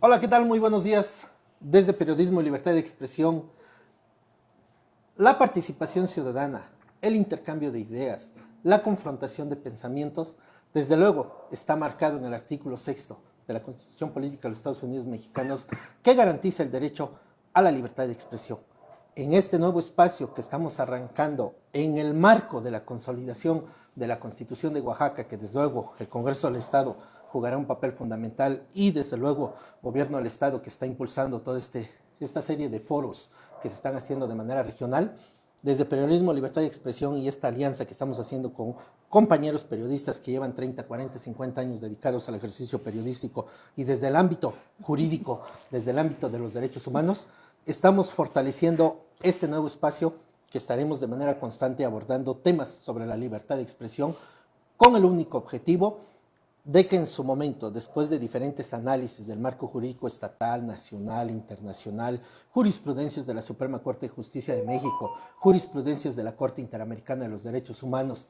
Hola, ¿qué tal? Muy buenos días. Desde Periodismo y Libertad de Expresión, la participación ciudadana, el intercambio de ideas, la confrontación de pensamientos, desde luego está marcado en el artículo 6 de la Constitución Política de los Estados Unidos Mexicanos, que garantiza el derecho a la libertad de expresión. En este nuevo espacio que estamos arrancando en el marco de la consolidación de la Constitución de Oaxaca, que desde luego el Congreso del Estado jugará un papel fundamental, y desde luego Gobierno del Estado, que está impulsando toda esta serie de foros que se están haciendo de manera regional, desde Periodismo, Libertad de Expresión y esta alianza que estamos haciendo con compañeros periodistas que llevan 30, 40, 50 años dedicados al ejercicio periodístico, y desde el ámbito jurídico, desde el ámbito de los derechos humanos, estamos fortaleciendo este nuevo espacio que estaremos de manera constante abordando temas sobre la libertad de expresión, con el único objetivo de que en su momento, después de diferentes análisis del marco jurídico estatal, nacional, internacional, jurisprudencias de la Suprema Corte de Justicia de México, jurisprudencias de la Corte Interamericana de los Derechos Humanos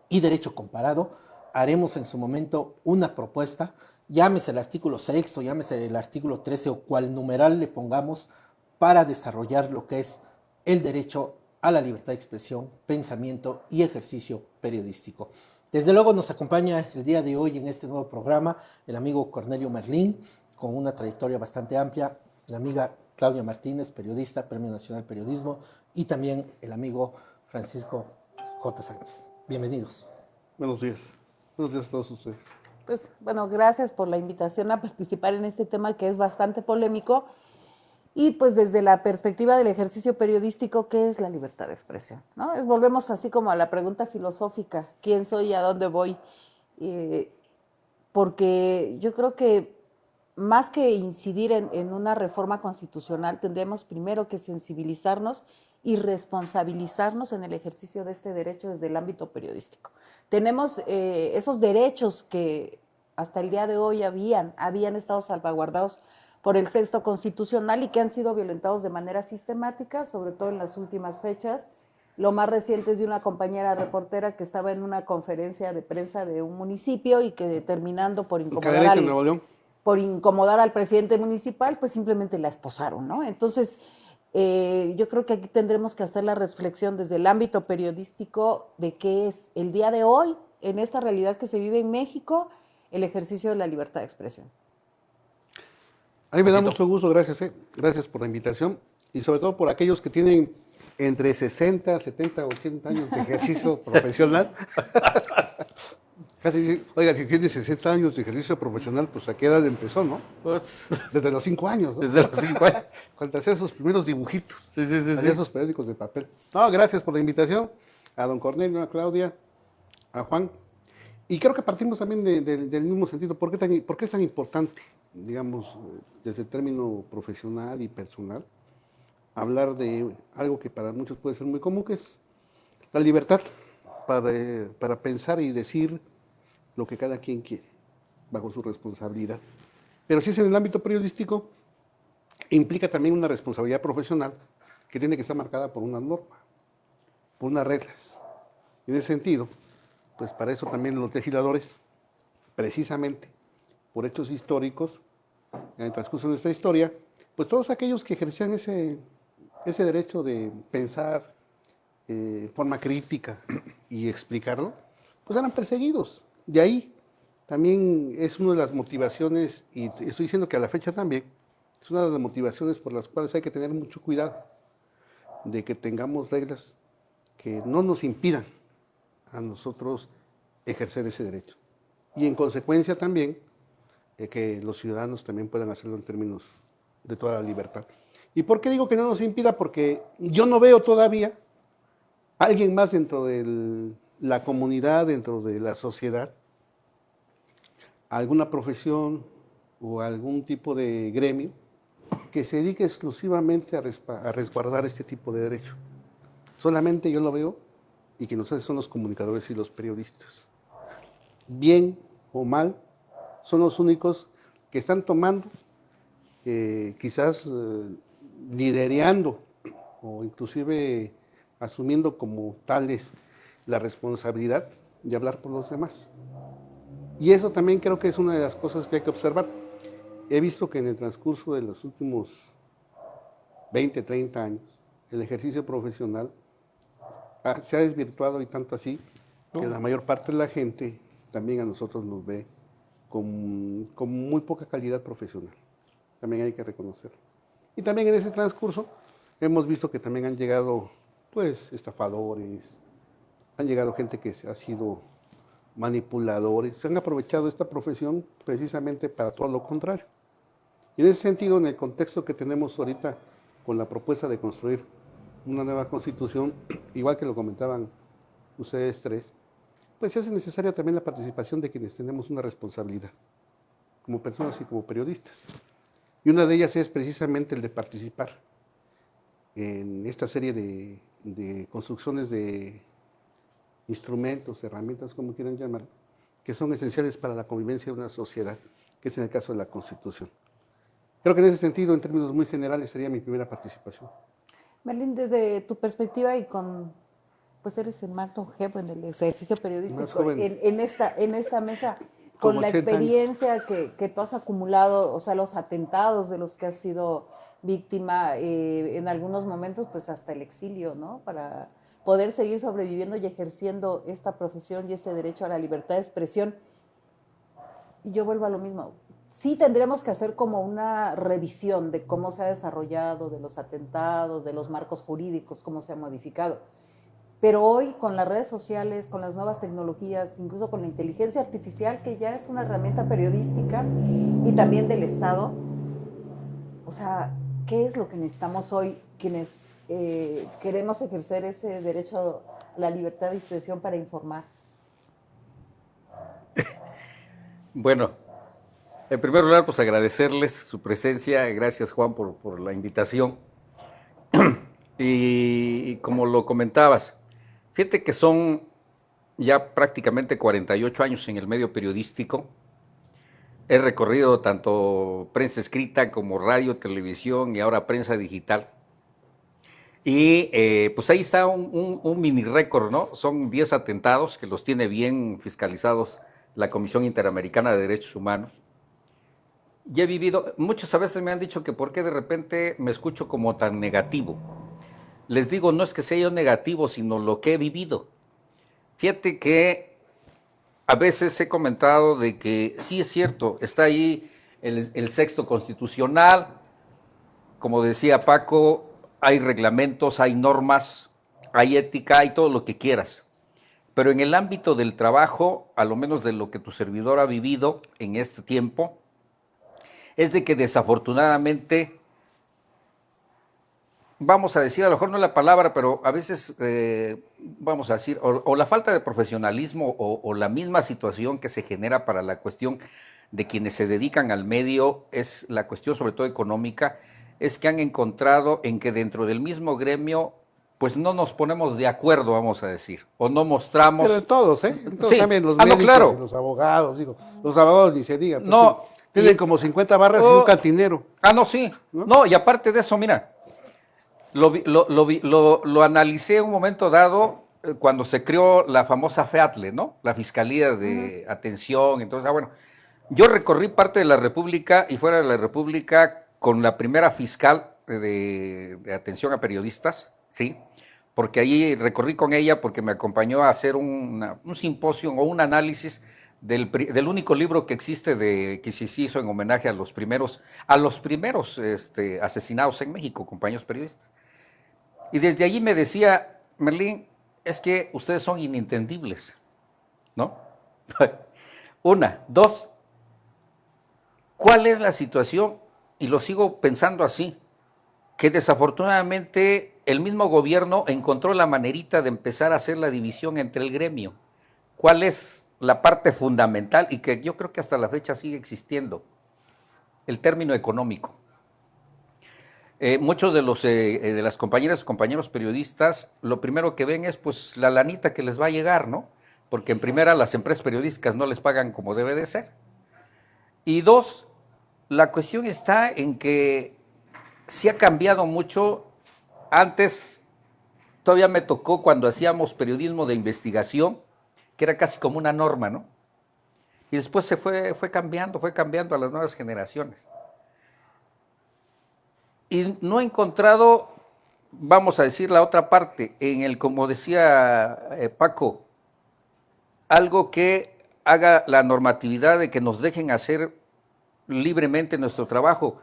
y derecho comparado, haremos en su momento una propuesta, llámese el artículo 6, llámese el artículo 13 o cual numeral le pongamos, para desarrollar lo que es el derecho a la libertad de expresión, pensamiento y ejercicio periodístico. Desde luego nos acompaña el día de hoy en este nuevo programa el amigo Cornelio Merlín, con una trayectoria bastante amplia, la amiga Claudia Martínez, periodista, Premio Nacional Periodismo, y también el amigo Francisco J. Sánchez. Bienvenidos. Buenos días. Buenos días a todos ustedes. Pues bueno, gracias por la invitación a participar en este tema que es bastante polémico. Y pues desde la perspectiva del ejercicio periodístico, ¿qué es la libertad de expresión? ¿No? Volvemos así como a la pregunta filosófica, ¿quién soy y a dónde voy? Porque yo creo que más que incidir en una reforma constitucional, tendremos primero que sensibilizarnos y responsabilizarnos en el ejercicio de este derecho desde el ámbito periodístico. Tenemos esos derechos que hasta el día de hoy habían estado salvaguardados por el Sexto Constitucional y que han sido violentados de manera sistemática, sobre todo en las últimas fechas. Lo más reciente es de una compañera reportera que estaba en una conferencia de prensa de un municipio y que terminando por incomodar al presidente municipal, pues simplemente la esposaron, ¿no? Entonces, yo creo que aquí tendremos que hacer la reflexión desde el ámbito periodístico de qué es el día de hoy, en esta realidad que se vive en México, el ejercicio de la libertad de expresión. A mí me da mucho gusto, gracias, gracias por la invitación y sobre todo por aquellos que tienen entre 60, 70, 80 años de ejercicio profesional. Casi, oiga, si tiene 60 años de ejercicio profesional, pues a qué edad empezó, ¿no? Desde los 5 años, ¿no? Desde los 5 años. Cuando hacía esos primeros dibujitos. Sí. Hacía esos periódicos de papel. No, gracias por la invitación a don Cornelio, a Claudia, a Juan. Y creo que partimos también del mismo sentido. ¿Por qué es tan importante, digamos, desde el término profesional y personal, hablar de algo que para muchos puede ser muy común, que es la libertad para pensar y decir lo que cada quien quiere, bajo su responsabilidad? Pero si es en el ámbito periodístico, implica también una responsabilidad profesional que tiene que estar marcada por una norma, por unas reglas. En ese sentido, pues para eso también los legisladores, precisamente por hechos históricos, en el transcurso de nuestra historia, pues todos aquellos que ejercían ese derecho de pensar de forma crítica y explicarlo, pues eran perseguidos. De ahí también es una de las motivaciones, y estoy diciendo que a la fecha también, es una de las motivaciones por las cuales hay que tener mucho cuidado de que tengamos reglas que no nos impidan a nosotros ejercer ese derecho. Y en consecuencia también que los ciudadanos también puedan hacerlo en términos de toda la libertad. ¿Y por qué digo que no nos impida? Porque yo no veo todavía a alguien más dentro de la comunidad, dentro de la sociedad, alguna profesión o algún tipo de gremio que se dedique exclusivamente a resguardar este tipo de derecho. Solamente yo lo veo, y que nosotros son los comunicadores y los periodistas. Bien o mal, son los únicos que están tomando, quizás liderando o inclusive asumiendo como tales la responsabilidad de hablar por los demás. Y eso también creo que es una de las cosas que hay que observar. he visto que en el transcurso de los últimos 20, 30 años, el ejercicio profesional se ha desvirtuado y tanto así que la mayor parte de la gente también a nosotros nos ve con muy poca calidad profesional. También hay que reconocerlo. Y también en ese transcurso hemos visto que también han llegado pues estafadores, han llegado gente que ha sido manipuladores, se han aprovechado esta profesión precisamente para todo lo contrario. Y en ese sentido, en el contexto que tenemos ahorita con la propuesta de construir una nueva constitución, igual que lo comentaban ustedes tres, pues se hace necesaria también la participación de quienes tenemos una responsabilidad, como personas y como periodistas. Y una de ellas es precisamente el de participar en esta serie de construcciones de instrumentos, herramientas, como quieran llamar, que son esenciales para la convivencia de una sociedad, que es en el caso de la Constitución. Creo que en ese sentido, en términos muy generales, sería mi primera participación. Merlin, desde tu perspectiva y pues eres el más longevo en el ejercicio periodístico, en esta mesa, con la experiencia que tú has acumulado, o sea, los atentados de los que has sido víctima, en algunos momentos, pues hasta el exilio, ¿no? Para poder seguir sobreviviendo y ejerciendo esta profesión y este derecho a la libertad de expresión. Y yo vuelvo a lo mismo. Sí tendremos que hacer como una revisión de cómo se ha desarrollado, de los atentados, de los marcos jurídicos, cómo se ha modificado. Pero hoy, con las redes sociales, con las nuevas tecnologías, incluso con la inteligencia artificial, que ya es una herramienta periodística y también del Estado, o sea, ¿qué es lo que necesitamos hoy quienes queremos ejercer ese derecho a la libertad de expresión para informar? Bueno, en primer lugar, pues agradecerles su presencia. Gracias, Juan, por la invitación. Y como lo comentabas, fíjate que son ya prácticamente 48 años en el medio periodístico. He recorrido tanto prensa escrita como radio, televisión y ahora prensa digital. Y pues ahí está un mini récord, ¿no? Son 10 atentados que los tiene bien fiscalizados la Comisión Interamericana de Derechos Humanos. Y he vivido, muchas veces me han dicho que por qué de repente me escucho como tan negativo. Les digo, no es que sea yo negativo, sino lo que he vivido. Fíjate que a veces he comentado de que sí es cierto, está ahí el sexto constitucional, como decía Paco, hay reglamentos, hay normas, hay ética, hay todo lo que quieras. Pero en el ámbito del trabajo, a lo menos de lo que tu servidor ha vivido en este tiempo, es de que desafortunadamente, vamos a decir, a lo mejor no es la palabra, pero a veces, vamos a decir, o la falta de profesionalismo o la misma situación que se genera para la cuestión de quienes se dedican al medio, es la cuestión sobre todo económica, es que han encontrado en que dentro del mismo gremio, pues no nos ponemos de acuerdo, vamos a decir, o no mostramos... Pero en todos, ¿eh? Entonces sí. también los médicos claro. y los abogados, digo, los abogados ni se diga. Pues no. Sí, tienen como 50 barras y un cantinero. No, sí. No, y aparte de eso, mira, lo analicé en un momento dado cuando se creó la famosa FEATLE, ¿no? La Fiscalía de Atención. Entonces, bueno, yo recorrí parte de la República y fuera de la República con la primera fiscal de atención a periodistas, ¿sí? Porque ahí recorrí con ella porque me acompañó a hacer un simposio o un análisis del único libro que existe que se hizo en homenaje a los primeros asesinados en México, compañeros periodistas. Y desde allí me decía, Merlín, es que ustedes son inintendibles, ¿no? Una, dos, ¿cuál es la situación? Y lo sigo pensando así, que desafortunadamente el mismo gobierno encontró la manerita de empezar a hacer la división entre el gremio. ¿Cuál es la parte fundamental y que yo creo que hasta la fecha sigue existiendo? El término económico. Muchos de las compañeras y compañeros periodistas, lo primero que ven es pues la lanita que les va a llegar, ¿no? Porque en primera las empresas periodísticas no les pagan como debe de ser. Y dos, la cuestión está en que sí ha cambiado mucho. Antes todavía me tocó cuando hacíamos periodismo de investigación, que era casi como una norma, ¿no? Y después se fue cambiando a las nuevas generaciones. Y no he encontrado, vamos a decir la otra parte, en el, como decía Paco, algo que haga la normatividad de que nos dejen hacer libremente nuestro trabajo.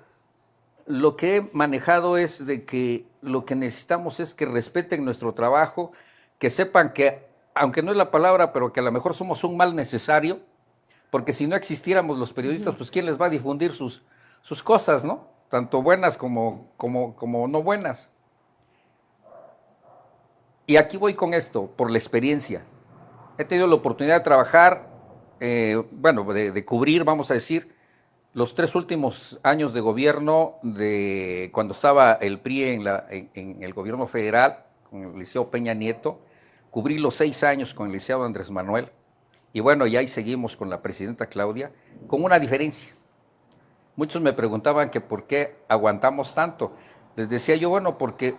Lo que he manejado es de que lo que necesitamos es que respeten nuestro trabajo, que sepan que, aunque no es la palabra, pero que a lo mejor somos un mal necesario, porque si no existiéramos los periodistas, pues ¿quién les va a difundir sus cosas, ¿no? Tanto buenas como no buenas. Y aquí voy con esto, por la experiencia. He tenido la oportunidad de trabajar, de cubrir, vamos a decir, los 3 últimos años de gobierno de cuando estaba el PRI en el gobierno federal, con el Liceo Peña Nieto, cubrí los 6 años con el licenciado Andrés Manuel, y bueno, y ahí seguimos con la presidenta Claudia, con una diferencia. Muchos me preguntaban que por qué aguantamos tanto. Les decía yo, bueno, porque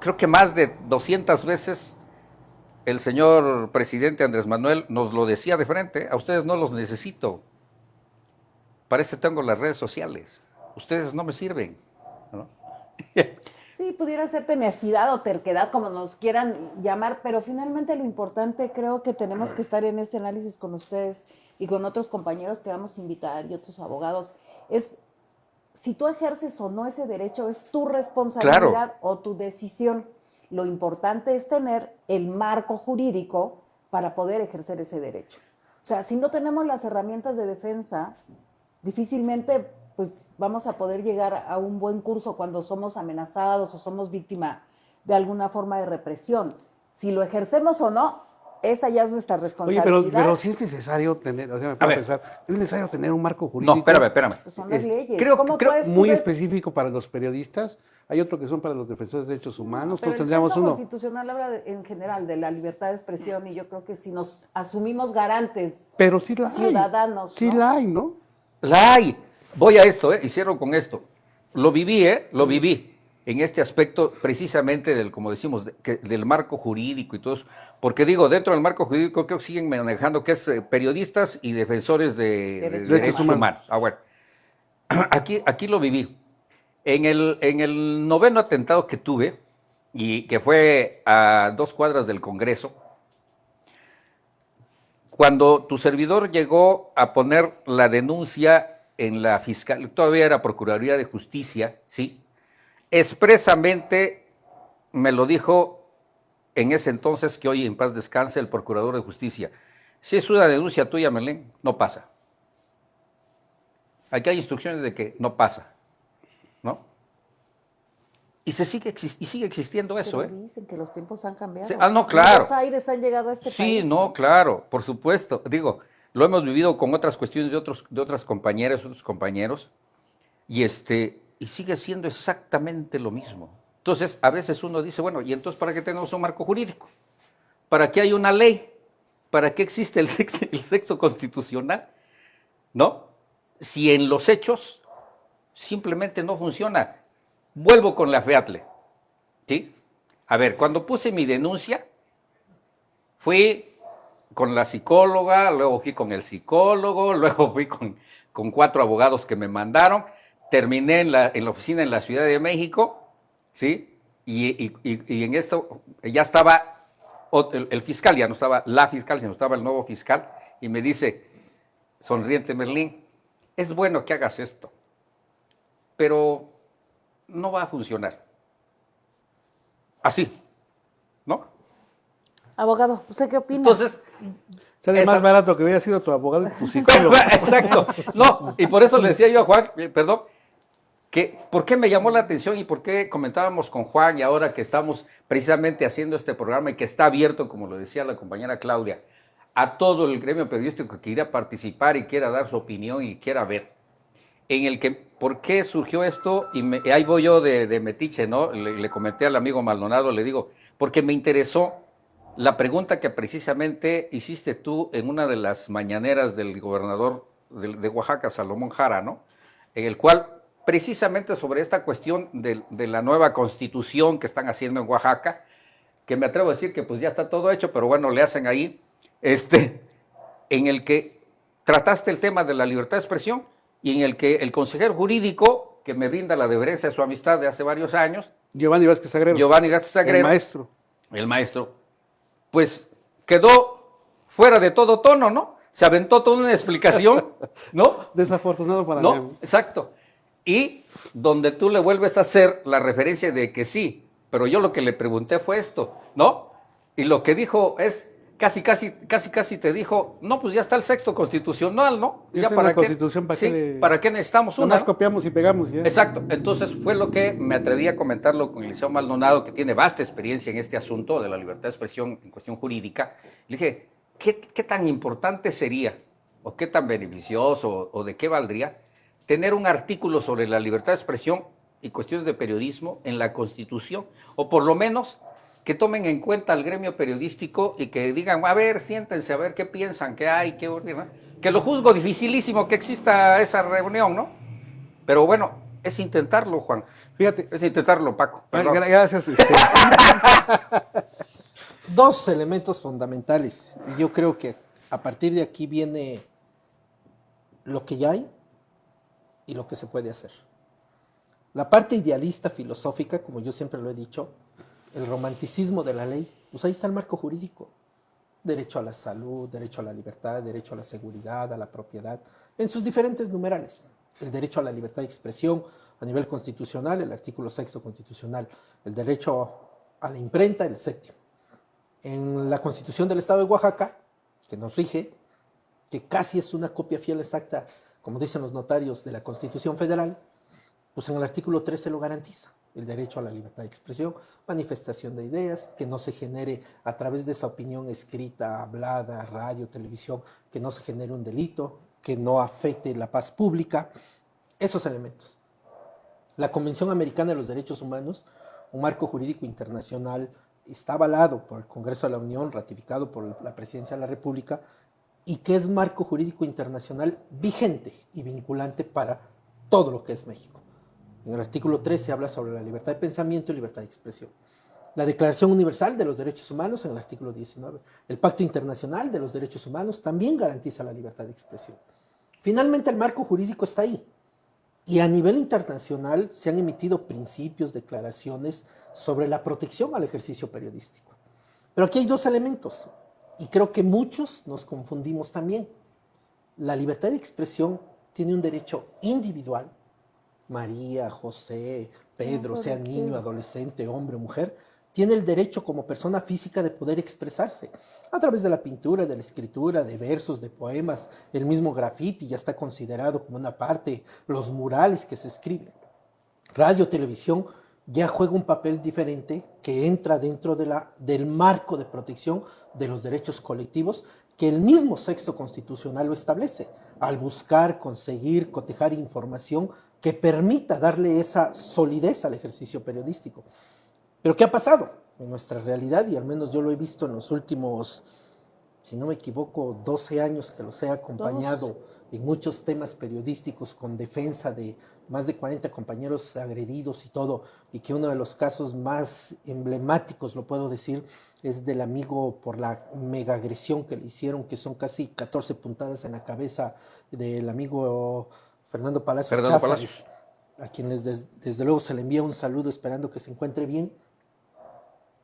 creo que más de 200 veces el señor presidente Andrés Manuel nos lo decía de frente: a ustedes no los necesito, para eso tengo las redes sociales, ustedes no me sirven, ¿no? Sí, pudiera ser tenacidad o terquedad, como nos quieran llamar, pero finalmente lo importante, creo que tenemos que estar en este análisis con ustedes y con otros compañeros que vamos a invitar y otros abogados, es si tú ejerces o no ese derecho, es tu responsabilidad, claro, o tu decisión. Lo importante es tener el marco jurídico para poder ejercer ese derecho. O sea, si no tenemos las herramientas de defensa, difícilmente pues vamos a poder llegar a un buen curso cuando somos amenazados o somos víctima de alguna forma de represión. Si lo ejercemos o no, esa ya es nuestra responsabilidad. Oye, pero sí es necesario tener, o sea, me puedo pensar, es necesario tener un marco jurídico. No, espérame. Pues son las leyes. Creo muy específico para los periodistas. Hay otro que son para los defensores de derechos humanos. Pero todos tendríamos uno. El censo constitucional habla en general de la libertad de expresión y yo creo que si nos asumimos garantes, pero sí la ciudadanos, hay. Sí, ¿no? La hay, ¿no? La hay. Voy a esto, y cierro con esto. Lo viví, lo viví en este aspecto precisamente del, como decimos, del marco jurídico y todo eso. Porque digo, dentro del marco jurídico creo que siguen manejando que es periodistas y defensores de derechos humanos. Ah, bueno. Aquí lo viví. En el 9º atentado que tuve, y que fue a 2 cuadras del Congreso, cuando tu servidor llegó a poner la denuncia en la fiscal, todavía era Procuraduría de Justicia, ¿sí? Expresamente me lo dijo en ese entonces, que hoy en paz descanse, el Procurador de Justicia: si es una denuncia tuya, Melén, no pasa. Aquí hay instrucciones de que no pasa, ¿no? Y sigue existiendo eso, pero dicen que los tiempos han cambiado. Sí, no, claro. Los aires han llegado a este país. Sí, no, claro, por supuesto. Digo, lo hemos vivido con otras cuestiones de otras compañeras, otros compañeros, y sigue siendo exactamente lo mismo. Entonces, a veces uno dice, bueno, ¿y entonces para qué tenemos un marco jurídico? ¿Para qué hay una ley? ¿Para qué existe el sexo constitucional? ¿No? Si en los hechos simplemente no funciona. Vuelvo con la FEATLE, ¿sí? A ver, cuando puse mi denuncia, fui con la psicóloga, luego fui con el psicólogo, luego fui con 4 abogados que me mandaron, terminé en la oficina en la Ciudad de México, ¿sí? Y en esto ya estaba el fiscal, ya no estaba la fiscal, sino estaba el nuevo fiscal, y me dice, sonriente Merlín, es bueno que hagas esto, pero no va a funcionar. Así, ¿no? Abogado, ¿usted qué opina? Entonces, sale más barato que hubiera sido tu abogado y tu psicólogo. Exacto. No, y por eso le decía yo a Juan, perdón, que por qué me llamó la atención y por qué comentábamos con Juan, y ahora que estamos precisamente haciendo este programa y que está abierto, como lo decía la compañera Claudia, a todo el gremio periodístico que quiera participar y quiera dar su opinión y quiera ver, en el que, ¿por qué surgió esto? Y ahí voy yo de metiche, ¿no? Le comenté al amigo Maldonado, le digo, porque me interesó la pregunta que precisamente hiciste tú en una de las mañaneras del gobernador de Oaxaca, Salomón Jara, ¿no? En el cual, precisamente sobre esta cuestión de la nueva constitución que están haciendo en Oaxaca, que me atrevo a decir que pues ya está todo hecho, pero bueno, le hacen ahí, en el que trataste el tema de la libertad de expresión y en el que el consejero jurídico que me brinda la deferencia de su amistad de hace varios años, Giovanni Vázquez Agrero. Giovanni Vázquez Agrero, El maestro. el maestro, pues quedó fuera de todo tono, ¿no? Se aventó toda una explicación, ¿no? Desafortunado para No, mí. exacto. Y donde tú le vuelves a hacer la referencia de que sí, pero yo lo que le pregunté fue esto, ¿no? Y lo que dijo es, casi te dijo, no, pues ya está el sexto constitucional, ¿no? Ya Ya está para la qué, Constitución, ¿para sí, qué le- ¿para qué necesitamos una? Nomás copiamos y pegamos ya. Exacto. Entonces fue lo que me atreví a comentarlo con Eliseo Maldonado, que tiene vasta experiencia en este asunto de la libertad de expresión en cuestión jurídica. Le dije, ¿qué tan importante sería o qué tan beneficioso o de qué valdría tener un artículo sobre la libertad de expresión y cuestiones de periodismo en la Constitución? O por lo menos que tomen en cuenta al gremio periodístico y que digan, a ver, siéntense, a ver qué piensan, qué hay, qué ocurre. Que lo juzgo dificilísimo que exista esa reunión, ¿no? Pero bueno, es intentarlo, Juan. Fíjate. Es intentarlo, Paco. Perdón. Gracias. Dos elementos fundamentales. Y yo creo que a partir de aquí viene lo que ya hay y lo que se puede hacer. La parte idealista filosófica, como yo siempre lo he dicho, el romanticismo de la ley, pues ahí está el marco jurídico. Derecho a la salud, derecho a la libertad, derecho a la seguridad, a la propiedad, en sus diferentes numerales. El derecho a la libertad de expresión a nivel constitucional, el artículo 6º constitucional. El derecho a la imprenta, el 7º. En la Constitución del Estado de Oaxaca, que nos rige, que casi es una copia fiel exacta, como dicen los notarios, de la Constitución Federal, pues en el artículo 13 lo garantiza, el derecho a la libertad de expresión, manifestación de ideas, que no se genere a través de esa opinión escrita, hablada, radio, televisión, que no se genere un delito, que no afecte la paz pública, esos elementos. La Convención Americana de los Derechos Humanos, un marco jurídico internacional, está avalado por el Congreso de la Unión, ratificado por la Presidencia de la República, y que es marco jurídico internacional vigente y vinculante para todo lo que es México. En el artículo 13 habla sobre la libertad de pensamiento y libertad de expresión. La Declaración Universal de los Derechos Humanos en el artículo 19. El Pacto Internacional de los Derechos Humanos también garantiza la libertad de expresión. Finalmente, el marco jurídico está ahí. Y a nivel internacional se han emitido principios, declaraciones sobre la protección al ejercicio periodístico. Pero aquí hay dos elementos, y creo que muchos nos confundimos también. La libertad de expresión tiene un derecho individual. María, José, Pedro, sea niño, adolescente, hombre o mujer, tiene el derecho como persona física de poder expresarse a través de la pintura, de la escritura, de versos, de poemas. El mismo graffiti ya está considerado como una parte, los murales que se escriben. Radio, televisión ya juega un papel diferente que entra dentro del marco de protección de los derechos colectivos que el mismo 6º constitucional lo establece, al buscar, conseguir, cotejar información que permita darle esa solidez al ejercicio periodístico. Pero ¿qué ha pasado en nuestra realidad? Y al menos yo lo he visto en los últimos, si no me equivoco, 12 años que los he acompañado en muchos temas periodísticos con defensa de más de 40 compañeros agredidos y todo, y que uno de los casos más emblemáticos, lo puedo decir, es del amigo por la mega agresión que le hicieron, que son casi 14 puntadas en la cabeza del amigo Fernando Palacios Cázares, a quien desde luego se le envía un saludo esperando que se encuentre bien,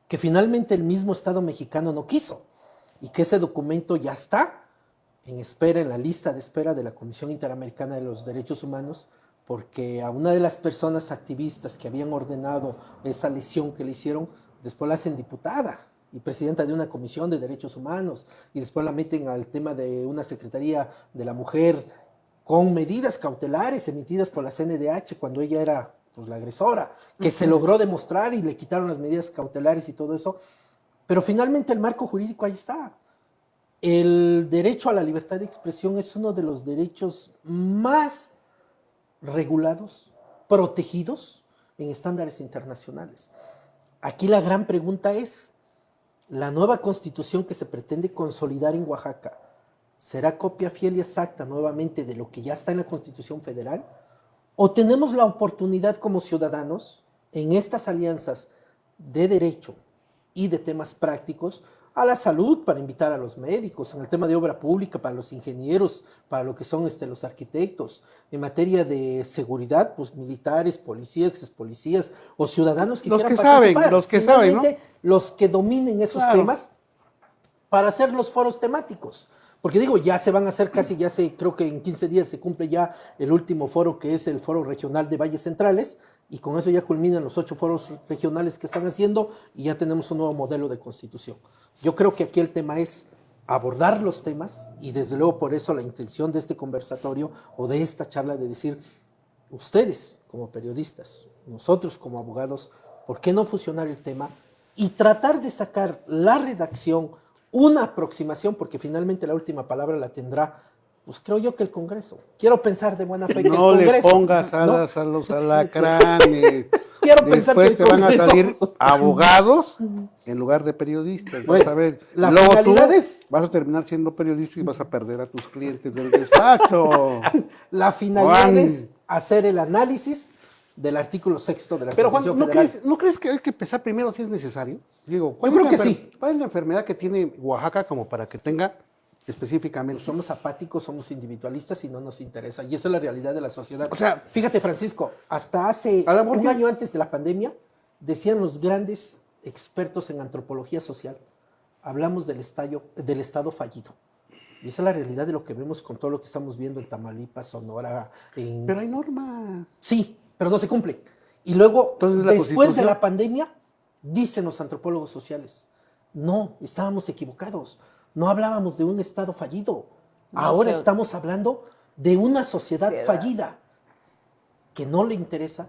que finalmente el mismo Estado mexicano no quiso, y que ese documento ya está en espera, en la lista de espera de la Comisión Interamericana de los Derechos Humanos, porque a una de las personas activistas que habían ordenado esa lesión que le hicieron, después la hacen diputada y presidenta de una comisión de derechos humanos, y después la meten al tema de una Secretaría de la Mujer con medidas cautelares emitidas por la CNDH cuando ella era pues, la agresora, que se logró demostrar y le quitaron las medidas cautelares y todo eso, pero finalmente el marco jurídico ahí está. El derecho a la libertad de expresión es uno de los derechos más regulados, protegidos en estándares internacionales. Aquí la gran pregunta es, ¿la nueva constitución que se pretende consolidar en Oaxaca será copia fiel y exacta nuevamente de lo que ya está en la Constitución Federal? ¿O tenemos la oportunidad como ciudadanos, en estas alianzas de derecho y de temas prácticos, a la salud, para invitar a los médicos, en el tema de obra pública, para los ingenieros, para lo que son los arquitectos, en materia de seguridad, pues militares, policías, ex policías o ciudadanos que Los quieran que saben, participar. los que saben, ¿no? Finalmente, los que dominen esos Claro. temas para hacer los foros temáticos. Porque digo, ya se van a hacer casi, creo que en 15 días se cumple ya el último foro, que es el foro regional de Valles Centrales, y con eso ya culminan los 8 foros regionales que están haciendo y ya tenemos un nuevo modelo de constitución. Yo creo que aquí el tema es abordar los temas y desde luego por eso la intención de este conversatorio o de esta charla de decir, ustedes como periodistas, nosotros como abogados, ¿por qué no fusionar el tema y tratar de sacar la redacción, una aproximación, porque finalmente la última palabra la tendrá, pues creo yo que el Congreso. Quiero pensar de buena fe que No el le Congreso. pongas ¿no? alas a los alacranes. Quiero pensar que Después el te van a Congreso- salir abogados en lugar de periodistas. Vas Bueno, a ver. la Luego tú finalidad es- vas a terminar siendo periodista y vas a perder a tus clientes del despacho. La finalidad Juan. es hacer el análisis del artículo 6º de la Pero Juan, Constitución ¿no Federal. crees, ¿no crees que hay que empezar primero si es necesario? Digo, Yo creo es que la sí. ¿Cuál es la enfermedad que tiene Oaxaca como para que tenga específicamente? Somos apáticos, somos individualistas y no nos interesa. Y esa es la realidad de la sociedad. O sea, fíjate, Francisco, hasta hace a lo mejor un que- año antes de la pandemia, decían los grandes expertos en antropología social, hablamos del Estado fallido. Y esa es la realidad de lo que vemos con todo lo que estamos viendo en Tamaulipas, Sonora, en... Pero hay normas. Sí, pero no se cumplen. Y luego, Entonces, ¿la después de Constitución? la pandemia, dicen los antropólogos sociales, no, estábamos equivocados, no hablábamos de un Estado fallido, No, ahora sí. estamos hablando de una sociedad Sociedad. fallida, que no le interesa,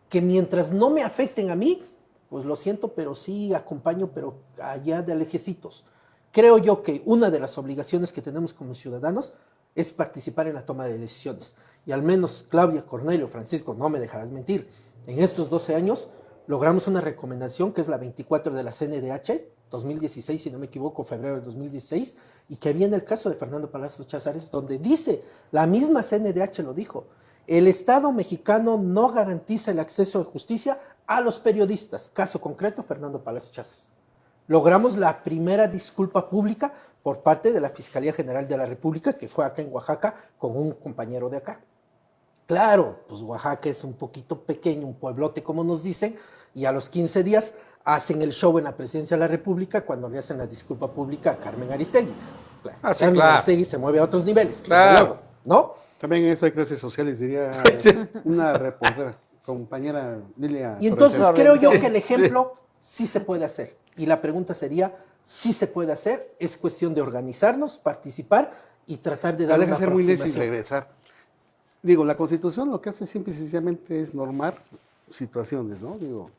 que mientras no me afecten a mí, pues lo siento, pero sí acompaño, pero allá de lejecitos. Creo yo que una de las obligaciones que tenemos como ciudadanos es participar en la toma de decisiones. Y al menos Claudia, Cornelio, Francisco, no me dejarás mentir, en estos 12 años logramos una recomendación que es la 24 de la CNDH, 2016, si no me equivoco, febrero del 2016, y que viene el caso de Fernando Palacios Cházares, donde dice, la misma CNDH lo dijo, el Estado mexicano no garantiza el acceso de justicia a los periodistas. Caso concreto, Fernando Palacios Cházares. Logramos la primera disculpa pública por parte de la Fiscalía General de la República, que fue acá en Oaxaca, con un compañero de acá. Claro, pues Oaxaca es un poquito pequeño, un pueblote como nos dicen, y a los 15 días hacen el show en la Presidencia de la República cuando le hacen la disculpa pública a Carmen Aristegui. Claro, Ah, sí, Carmen claro. Aristegui se mueve a otros niveles, desde Claro. luego, ¿no? También en eso hay clases sociales, diría una reportera, compañera Lilia. Y entonces Torrentino. creo yo que el ejemplo sí se puede hacer. Y la pregunta sería, ¿sí se puede hacer? Es cuestión de organizarnos, participar y tratar de La dar deja una ser muy necio y aproximación. regresar. Digo, la Constitución lo que hace simple y sencillamente es normar situaciones, ¿no? Digo,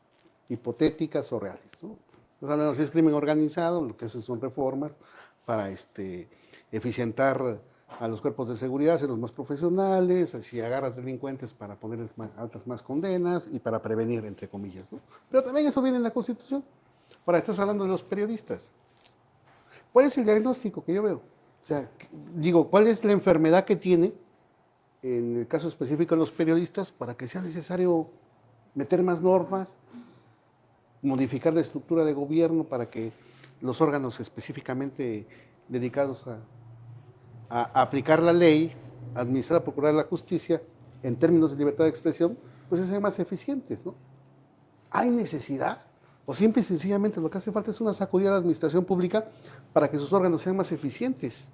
hipotéticas o reales, ¿no? Entonces, hablando si es crimen organizado, lo que hace son reformas para eficientar a los cuerpos de seguridad, hacerlos más profesionales, si agarras delincuentes para ponerles altas más condenas y para prevenir, entre comillas, ¿no? Pero también eso viene en la Constitución. Ahora, estás hablando de los periodistas. ¿Cuál es el diagnóstico que yo veo? O sea, digo, ¿cuál es la enfermedad que tiene, en el caso específico de los periodistas, para que sea necesario meter más normas, modificar la estructura de gobierno para que los órganos específicamente dedicados a aplicar la ley, administrar, procurar la justicia, en términos de libertad de expresión, pues sean más eficientes, ¿no? ¿Hay necesidad? O simple y sencillamente lo que hace falta es una sacudida a la administración pública para que sus órganos sean más eficientes.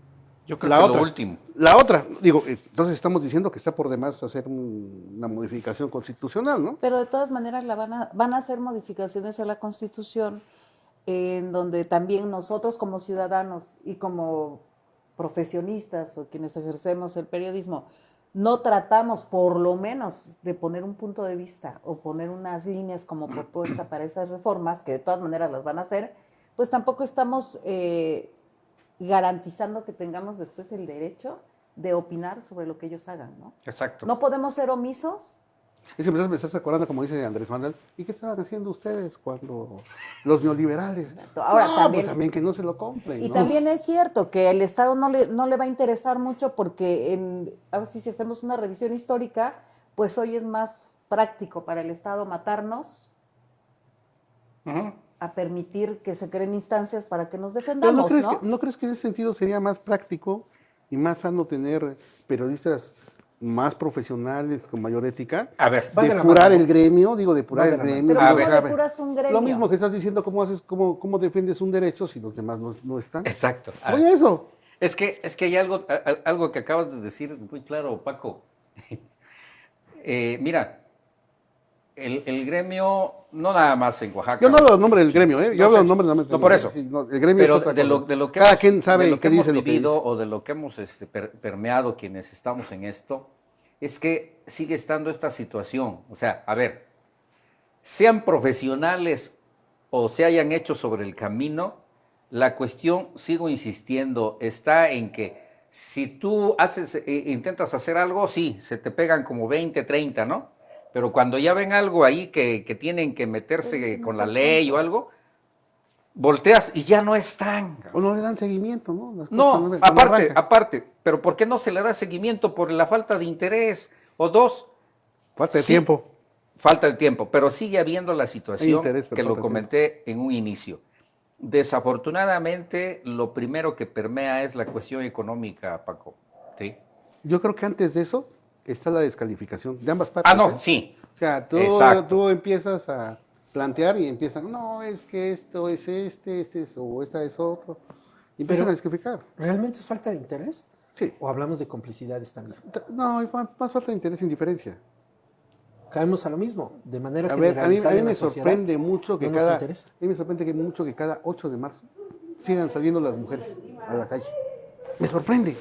Yo creo La que otra, lo último. La otra, digo, entonces estamos diciendo que está por demás hacer una modificación constitucional, ¿no? Pero de todas maneras van a hacer modificaciones a la Constitución en donde también nosotros como ciudadanos y como profesionistas o quienes ejercemos el periodismo no tratamos por lo menos de poner un punto de vista o poner unas líneas como propuesta para esas reformas, que de todas maneras las van a hacer, pues tampoco estamos garantizando que tengamos después el derecho de opinar sobre lo que ellos hagan, ¿no? Exacto. No podemos ser omisos. Es que me estás acordando, como dice Andrés Manuel, ¿y qué estaban haciendo ustedes cuando los neoliberales? Ahora, no, también- pues también que no se lo compren, Y ¿no? también es cierto que el Estado no le va a interesar mucho porque a ver si hacemos una revisión histórica, pues hoy es más práctico para el Estado matarnos Ujú. a permitir que se creen instancias para que nos Pero defendamos, ¿no? ¿no crees que en ese sentido sería más práctico y más sano tener periodistas más profesionales, con mayor ética? A ver, Va de la Depurar mano. el gremio, digo, depurar Va de el la mano. gremio. Pero A digo, ¿cómo ver. depuras un gremio? Lo mismo que estás diciendo, cómo defiendes un derecho si los demás no están. exacto. A Oye, ver, eso. es que hay algo que acabas de decir muy claro, Paco. Mira, el gremio, no nada más en Oaxaca. Yo no hablo del nombre del gremio, ¿eh? Yo No hablo sé. del nombre del No, por eso. Sí, no, el gremio Pero es otra de cosa. lo que Cada hemos, quien sabe de lo que qué hemos dice lo que vivido dice. o de lo que hemos permeado quienes estamos en esto, es que sigue estando esta situación. O sea, a ver, sean profesionales o se hayan hecho sobre el camino, la cuestión, sigo insistiendo, está en que si tú intentas hacer algo, sí, se te pegan como 20, 30, ¿no? Pero cuando ya ven algo ahí que tienen que meterse Pero ese no con es la el ley punto. o algo, volteas y ya no están. O no le dan seguimiento, ¿no? Las cosas No, no aparte, arrancan. aparte, pero ¿por qué no se le da seguimiento? Por la falta de interés. O dos, Falta de sí, tiempo. falta de tiempo, pero sigue habiendo la situación interés, pero que lo falta de comenté en un inicio. Desafortunadamente, lo primero que permea es la cuestión económica, Paco. ¿Sí? Yo creo que antes de eso está la descalificación de ambas partes. Ah, no, ¿eh? sí. O sea, Exacto. tú empiezas a plantear y empiezan, no, es que esto es o esta es otro. Y empiezan Pero- a descalificar. ¿Realmente es falta de interés? Sí. ¿O hablamos de complicidades también? No, hay más falta de interés e indiferencia. Caemos a lo mismo, de manera A ver, a mí generalizada en la me sociedad, sorprende mucho que no nos cada, interesa. a mí me sorprende mucho que cada 8 de marzo sigan saliendo las mujeres a la calle. Me sorprende.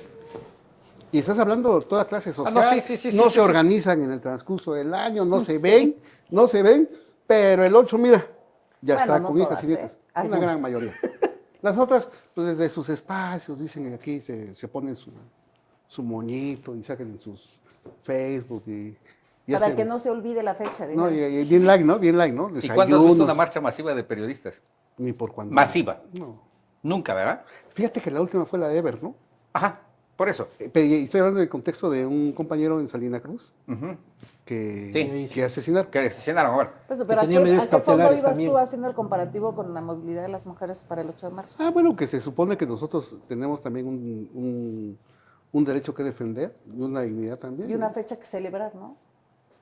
Y estás hablando de toda clase social. no, sí, no sí, se sí. organizan en el transcurso del año, no se ven, pero el 8, mira, ya Bueno, está no con hijas todas, y nietas. ¿eh? Una Algunas. gran mayoría. Las otras, pues desde sus espacios, dicen que aquí se ponen su moñito y sacan en sus Facebook y Para hacen- que no se olvide la fecha. No, digan. y bien like, ¿no? Bien like, ¿no? ¿Y cuándo has visto una Desayunos, marcha masiva de periodistas? Ni por cuándo. Masiva. No. Nunca, ¿verdad? Fíjate que la última fue la de Ever, ¿no? Ajá, por eso. Y estoy hablando del contexto de un compañero en Salina Cruz Ujú. que, Sí. que asesinaron. Que asesinaron ahora. Pues, pero tenía medidas ¿a qué fondo cautelares ibas también. tú haciendo el comparativo con la movilidad de las mujeres para el 8 de marzo? Ah, bueno, que se supone que nosotros tenemos también un derecho que defender y una dignidad también. Y una ¿no? fecha que celebrar, ¿no?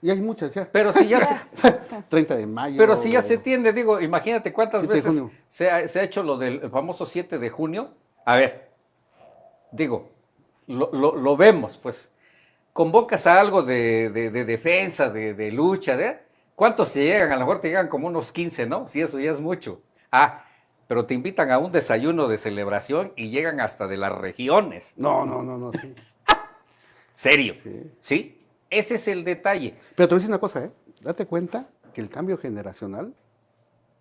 Y hay muchas ya. Pero si ya se, 30 de mayo. pero si ya se tiende, digo, imagínate cuántas 7 de veces junio. se ha hecho lo del famoso 7 de junio. A ver, digo, lo vemos, pues. Convocas a algo de defensa, de lucha, ¿cuántos se llegan? A lo mejor te llegan como unos 15, ¿no? Si eso ya es mucho. Ah, pero te invitan a un desayuno de celebración y llegan hasta de las regiones. No, sí. ¿Serio? Sí. ¿Sí? Ese es el detalle. Pero te voy a decir una cosa, ¿eh? Date cuenta que el cambio generacional,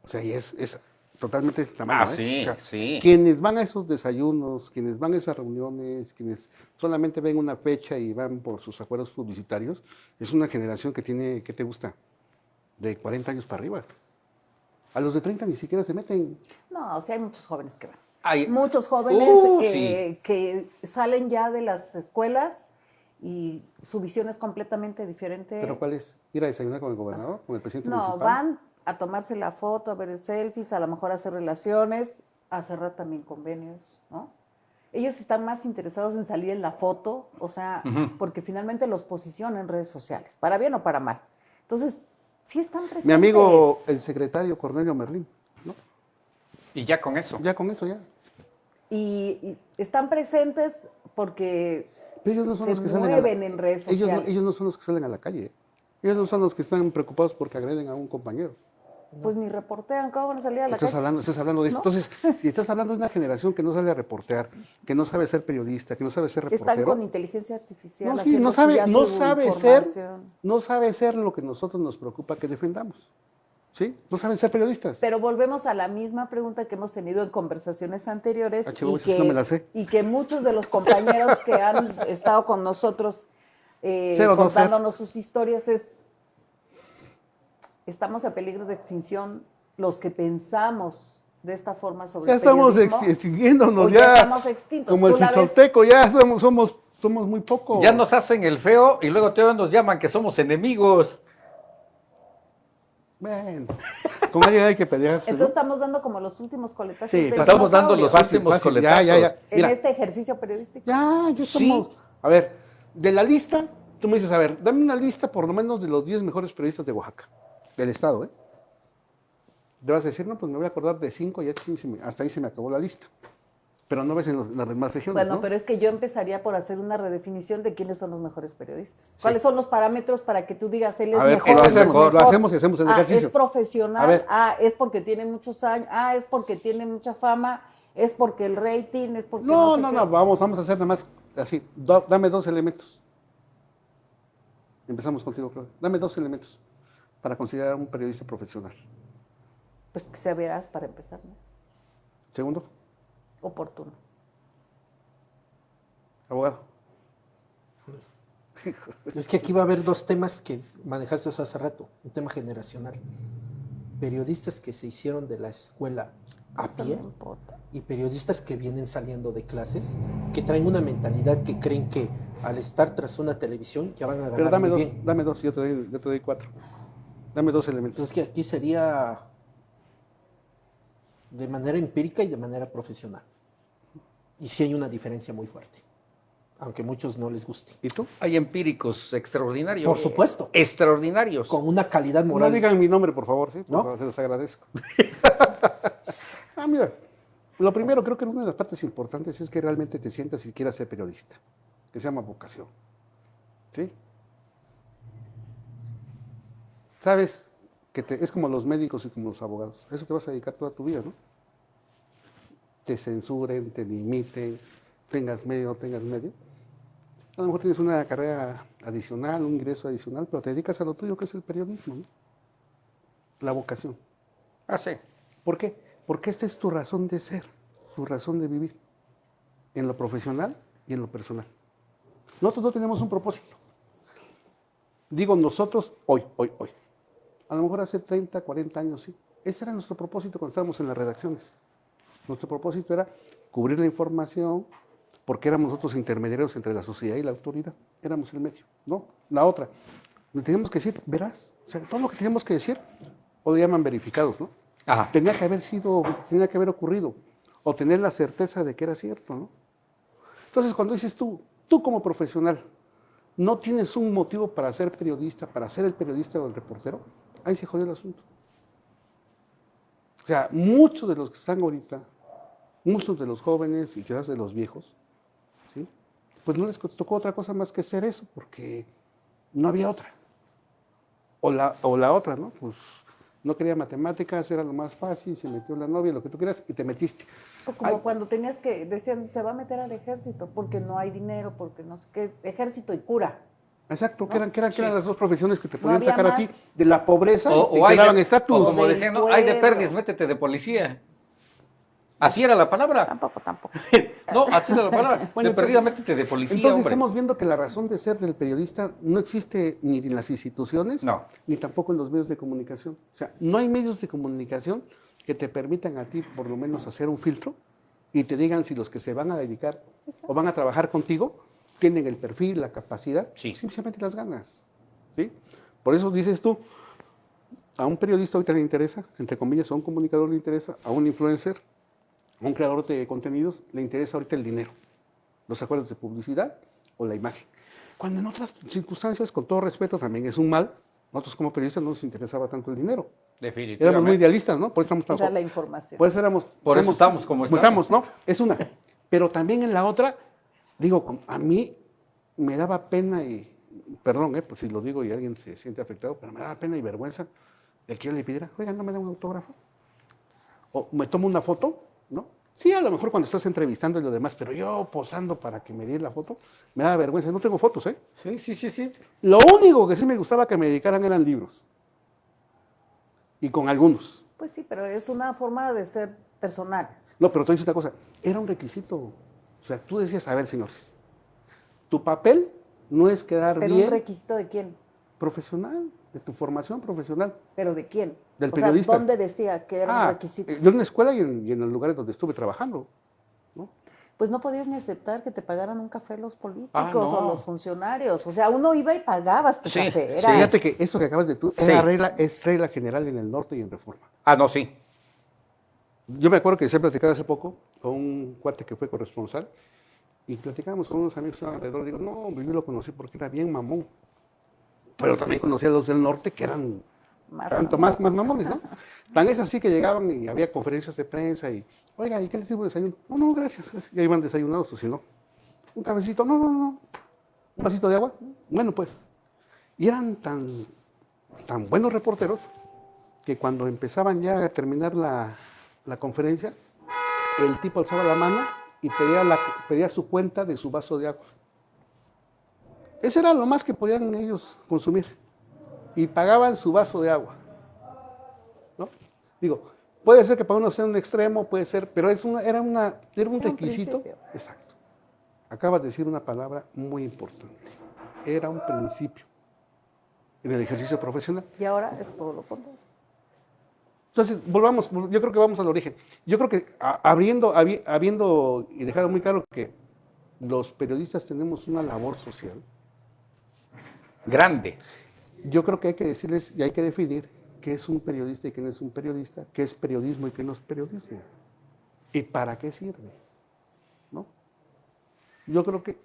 o sea, y es totalmente de tamaño, Ah, ¿eh? sí, O sea, sí. quienes van a esos desayunos, quienes van a esas reuniones, quienes solamente ven una fecha y van por sus acuerdos publicitarios, es una generación que tiene, ¿qué te gusta? De 40 años para arriba. A los de 30 ni siquiera se meten. No, o sea, hay muchos jóvenes que van. Hay- Muchos jóvenes sí. que salen ya de las escuelas y su visión es completamente diferente. ¿Pero cuál es? ¿Ir a desayunar con el gobernador, con el presidente No, municipal? van a tomarse la foto, a ver selfies, a lo mejor a hacer relaciones, a cerrar también convenios, ¿no? Ellos están más interesados en salir en la foto, o sea, porque finalmente los posicionan en redes sociales, para bien o para mal. Entonces, sí están presentes. Mi amigo, el secretario Cornelio Merlín, ¿no? Y ya con eso. Ya con eso ya. Y están presentes porque Pero ellos no son se los que salen mueven en redes sociales. ellos no son los que salen a la calle. Ellos no son los que están preocupados porque agreden a un compañero. Pues ni reportean, ¿cómo van a salir a la Estás calle? hablando de eso. ¿No? Entonces, si estás hablando de una generación que no sale a reportear, que no sabe ser periodista, que no sabe ser Están reportero, con inteligencia artificial. no, sí, haciendo no sabe, ya no su sabe ser, información. no sabe ser lo que nosotros nos preocupa que defendamos. ¿Sí? No saben ser periodistas. Pero volvemos a la misma pregunta que hemos tenido en conversaciones anteriores Chihuahua, esa sí no me la sé. y que muchos de los compañeros que han estado con nosotros Ser o no contándonos sus historias es, estamos a peligro de extinción los que pensamos de esta forma sobre Ya el estamos periodismo. extinguiéndonos, O ya. estamos extintos. Como el Tú la ves- chicholteco, ya somos muy pocos. Ya nos hacen el feo y luego todavía nos llaman que somos enemigos. Bueno, con alguien hay que pelearse, ¿no? Entonces estamos dando como los últimos coletazos. Sí, del estamos dando los dinosaurio últimos fácil, coletazos. ya. en Mira, este ejercicio periodístico. ya Sí. estamos. A ver, de la lista, tú me dices, a ver, dame una lista por lo menos de los 10 mejores periodistas de Oaxaca, del estado, ¿eh? Te vas a decir, no, pues me voy a acordar de 5, ya hasta ahí se me acabó la lista. Pero no ves en las demás regiones, Bueno, ¿no? pero es que yo empezaría por hacer una redefinición de quiénes son los mejores periodistas. ¿Cuáles son los parámetros para que tú digas, él es A ver, mejor? lo él es hacemos, mejor? lo hacemos y hacemos el ejercicio. Es profesional, A ver. es porque tiene muchos años, es porque tiene mucha fama, es porque el rating, es porque No, sé no, qué. no, vamos a hacer nada más así. Dame 2 elementos. Empezamos contigo, Claudia. Dame 2 elementos para considerar un periodista profesional. Pues que sea veraz para empezar, ¿no? Segundo, Oportuno. abogado. Es que aquí va a haber dos temas que manejaste hace rato, un tema generacional. Periodistas que se hicieron de la escuela a Eso pie no importa. y periodistas que vienen saliendo de clases, que traen una mentalidad que creen que al estar tras una televisión ya van a ganar Pero dame muy 2, bien. dame 2, yo te doy 4. Dame 2 elementos. Entonces que aquí sería de manera empírica y de manera profesional. Y sí hay una diferencia muy fuerte, aunque a muchos no les guste. ¿Y tú? Hay empíricos extraordinarios. Por supuesto. Extraordinarios. Con una calidad moral. No digan mi nombre, por favor, ¿sí? Por ¿No? favor, se los agradezco. Mira, lo primero, creo que una de las partes importantes es que realmente te sientas y quieras ser periodista, que se llama vocación. ¿Sí? Sabes que es como los médicos y como los abogados. A eso te vas a dedicar toda tu vida, ¿no? Te censuren, te limiten, tengas medio o no tengas medio. A lo mejor tienes una carrera adicional, un ingreso adicional, pero te dedicas a lo tuyo, que es el periodismo, ¿no? La vocación. Ah, sí. ¿Por qué? Porque esta es tu razón de ser, tu razón de vivir, en lo profesional y en lo personal. Nosotros no tenemos un propósito. Digo nosotros hoy. A lo mejor hace 30, 40 años, sí. Ese era nuestro propósito cuando estábamos en las redacciones. Nuestro propósito era cubrir la información, porque éramos nosotros intermediarios entre la sociedad y la autoridad. Éramos el medio, ¿no? La otra, le teníamos que decir, verás, o sea, todo lo que teníamos que decir, o le llaman verificados, ¿no? Ajá. Tenía que haber ocurrido, o tener la certeza de que era cierto, ¿no? Entonces, cuando dices tú como profesional, no tienes un motivo para ser periodista, para ser el periodista o el reportero, ahí se jodió el asunto. O sea, muchos de los que están ahorita, muchos de los jóvenes y quizás de los viejos, ¿sí? Pues no les tocó otra cosa más que ser eso, porque no había otra. O la otra, ¿no? Pues no quería matemáticas, era lo más fácil, se metió la novia, lo que tú quieras, y te metiste. O como Ay. cuando tenías que, decían, se va a meter al ejército porque no hay dinero, porque no sé qué, ejército y cura. Exacto, ¿No? que eran las dos profesiones que te No podían había sacar a más. ti de la pobreza O y hay te daban de- estatus. o como del decían, no, hay de pueblo. perdiz, métete de policía. Así era la palabra. Tampoco. No, así era la palabra. Bueno, de perdida, entonces- métete de policía, Entonces hombre. estamos viendo que la razón de ser del periodista no existe ni en las instituciones, No. ni tampoco en los medios de comunicación. O sea, no hay medios de comunicación que te permitan a ti por lo menos hacer un filtro y te digan si los que se van a dedicar o van a trabajar contigo tienen el perfil, la capacidad, Sí. simplemente las ganas. ¿Sí? Por eso dices tú, a un periodista ahorita le interesa, entre comillas, a un comunicador le interesa, a un influencer, a un creador de contenidos, le interesa ahorita el dinero, los acuerdos de publicidad o la imagen. Cuando en otras circunstancias, con todo respeto, también es un mal, nosotros como periodistas no nos interesaba tanto el dinero. Definitivamente. Éramos muy idealistas, ¿no? Por eso estamos tan Era la información. por eso éramos. Por eso estamos como estamos. ¿no? Es una. Pero también en la otra, digo, a mí me daba pena y, perdón, pues si lo digo y alguien se siente afectado, pero me daba pena y vergüenza el que yo le pidiera, oiga, ¿no me da un autógrafo? O me tomo una foto, ¿no? Sí, a lo mejor cuando estás entrevistando y lo demás, pero yo posando para que me diera la foto, me daba vergüenza. No tengo fotos, ¿eh? Sí. Lo único que sí me gustaba que me dedicaran eran libros. Y con algunos. Pues sí, pero es una forma de ser personal. No, pero te dices una cosa, era un requisito. O sea, tú decías, a ver, señores, tu papel no es quedar ¿Pero bien un requisito de quién? profesional, de tu formación profesional. ¿Pero de quién? Del O sea, periodista. ¿dónde decía que era un requisito? Yo en la escuela y en los lugares donde estuve trabajando, ¿no? pues no podías ni aceptar que te pagaran un café los políticos no. o los funcionarios. O sea, uno iba y pagabas tu Sí, café. sí. Era, Fíjate que eso que acabas de tú Sí. es regla general en el norte y en Reforma. Ah, no, sí. Yo me acuerdo que se platicaba hace poco con un cuate que fue corresponsal y platicábamos con unos amigos que estaban alrededor. Digo, no, hombre, yo lo conocí porque era bien mamón. Pero también conocí a los del norte que eran tanto más mamones, ¿no? Tan es así que llegaban y había conferencias de prensa y, oiga, ¿y qué les sirvo de desayuno? No, no, gracias, gracias. Ya iban desayunados, o si no. Un cafecito, no, no, no. Un vasito de agua, bueno, pues. Y eran tan buenos reporteros que cuando empezaban ya a terminar la conferencia, el tipo alzaba la mano y pedía su cuenta de su vaso de agua. Ese era lo más que podían ellos consumir. Y pagaban su vaso de agua. ¿No? Digo, puede ser que para uno sea un extremo, puede ser, pero era un requisito. principio. Exacto. Acabas de decir una palabra muy importante. Era un principio en el ejercicio profesional. y ahora es todo lo contrario. Entonces, volvamos, yo creo que vamos al origen. Yo creo que habiendo y dejado muy claro que los periodistas tenemos una labor social, Grande. yo creo que hay que decirles y hay que definir qué es un periodista y qué no es un periodista, qué es periodismo y qué no es periodismo, y para qué sirve, ¿no? Yo creo que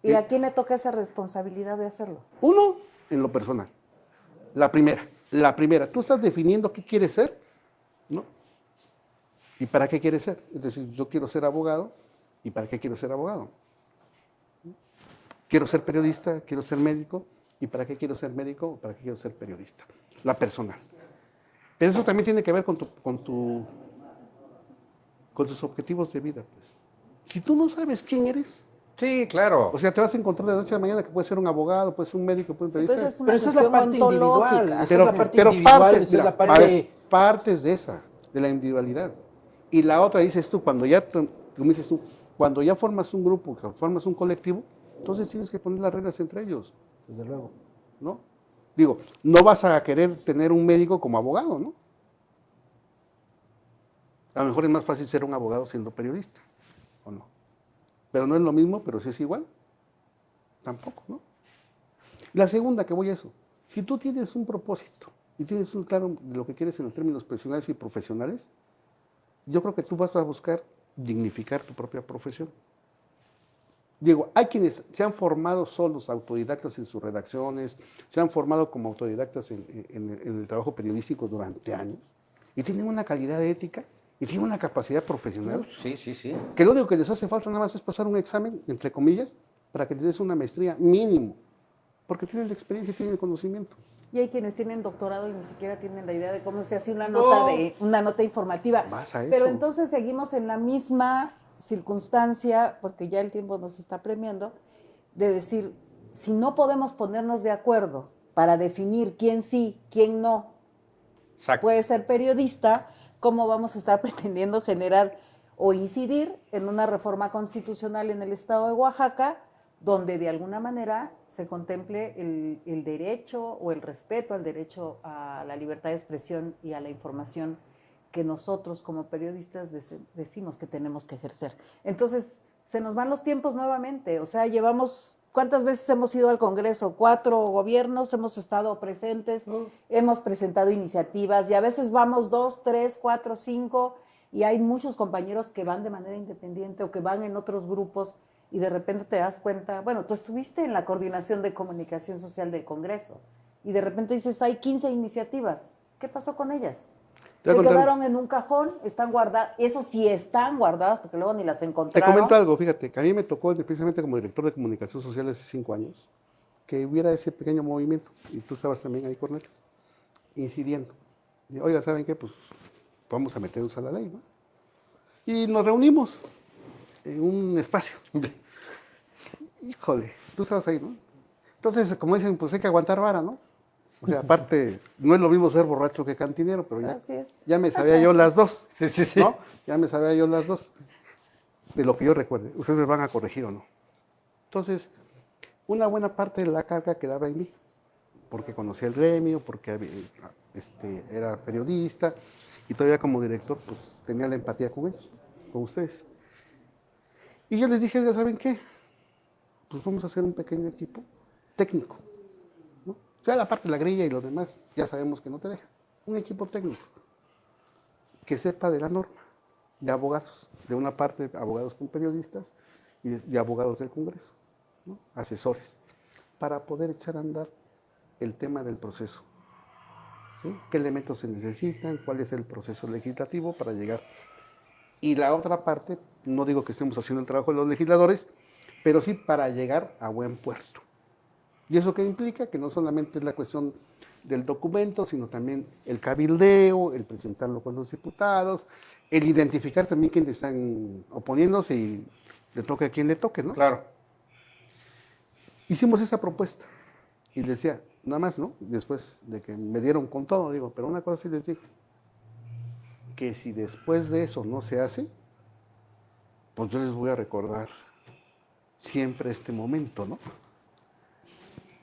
¿Y a quién le toca esa responsabilidad de hacerlo? uno, en lo personal, la primera, tú estás definiendo qué quieres ser, ¿no? ¿Y para qué quieres ser? Es decir, yo quiero ser abogado, ¿y para qué quiero ser abogado? Quiero ser periodista, quiero ser médico, ¿y para qué quiero ser médico o para qué quiero ser periodista? La personal. Pero eso también tiene que ver con tus objetivos de vida, pues. Si tú no sabes quién eres, Sí, claro. o sea, te vas a encontrar de noche a la mañana que puedes ser un abogado, puedes ser un médico, puedes ser un Sí, pues periodista. es una Pero esa es la cuestión parte individual, ontológica. esa es la parte individual, partes, esa es la mira, parte... partes de esa, de la individualidad. Y la otra dices tú, cuando ya, como dices tú, cuando ya formas un grupo, formas un colectivo, entonces tienes que poner las reglas entre ellos, Desde luego. ¿no? Digo, no vas a querer tener un médico como abogado, ¿no? A lo mejor es más fácil ser un abogado siendo periodista, ¿o no? Pero no es lo mismo, pero sí es igual. Tampoco, ¿no? La segunda que voy a eso, si tú tienes un propósito y tienes un claro de lo que quieres en los términos personales y profesionales, yo creo que tú vas a buscar dignificar tu propia profesión. Digo, hay quienes se han formado solos, autodidactas en sus redacciones, se han formado como autodidactas en el trabajo periodístico durante años y tienen una calidad ética y tienen una capacidad profesional Sí, sí, sí. que lo único que les hace falta nada más es pasar un examen, entre comillas, para que les des una maestría mínimo, porque tienen la experiencia y tienen el conocimiento. Y hay quienes tienen doctorado y ni siquiera tienen la idea de cómo se hace una No. nota informativa. Vas a eso. Pero entonces seguimos en la misma circunstancia, porque ya el tiempo nos está premiando, de decir, si no podemos ponernos de acuerdo para definir quién sí, quién no Exacto. puede ser periodista, ¿cómo vamos a estar pretendiendo generar o incidir en una reforma constitucional en el estado de Oaxaca, donde de alguna manera se contemple el derecho o el respeto al derecho a la libertad de expresión y a la información que nosotros como periodistas decimos que tenemos que ejercer? Entonces, se nos van los tiempos nuevamente, o sea, llevamos... ¿Cuántas veces hemos ido al Congreso? 4 gobiernos, hemos estado presentes, hemos presentado iniciativas y a veces vamos 2, 3, 4, 5 y hay muchos compañeros que van de manera independiente o que van en otros grupos y de repente te das cuenta, bueno, tú estuviste en la coordinación de comunicación social del Congreso y de repente dices, hay 15 iniciativas, ¿qué pasó con ellas? Se quedaron en un cajón, están guardadas, eso sí están guardadas porque luego ni las Te encontraron. comento algo, fíjate, que a mí me tocó precisamente como director de comunicación social hace 5 años, que hubiera ese pequeño movimiento, y tú estabas también ahí, Cornelio, incidiendo. Y, oiga, ¿saben qué? Pues vamos a meternos a la ley, ¿no? Y nos reunimos en un espacio. Híjole, tú estabas ahí, ¿no? Entonces, como dicen, pues hay que aguantar vara, ¿no? O sea, aparte, no es lo mismo ser borracho que cantinero, pero ya, Así es. ya me sabía yo las dos. Sí, sí, sí. ¿No? Ya me sabía yo las dos. De lo que yo recuerde. Ustedes me van a corregir o no. Entonces, una buena parte de la carga quedaba en mí. Porque conocía el gremio, porque era periodista y todavía como director, pues tenía la empatía con ellos, con ustedes. Y yo les dije, oiga, ¿saben qué? Pues vamos a hacer un pequeño equipo técnico, ¿no? O sea, la parte de la grilla y lo demás, ya sabemos que no te deja. Un equipo técnico que sepa de la norma, de abogados, de una parte abogados con periodistas y de abogados del Congreso, ¿no? Asesores, para poder echar a andar el tema del proceso. ¿Sí? ¿Qué elementos se necesitan? ¿Cuál es el proceso legislativo para llegar? Y la otra parte, no digo que estemos haciendo el trabajo de los legisladores, pero sí para llegar a buen puerto. ¿Y eso qué implica? Que no solamente es la cuestión del documento, sino también el cabildeo, el presentarlo con los diputados, el identificar también quiénes están oponiéndose y le toque a quien le toque, ¿no? Claro. Hicimos esa propuesta y les decía, nada más, ¿no? Después de que me dieron con todo, digo, pero una cosa sí les digo, que si después de eso no se hace, pues yo les voy a recordar siempre este momento, ¿no?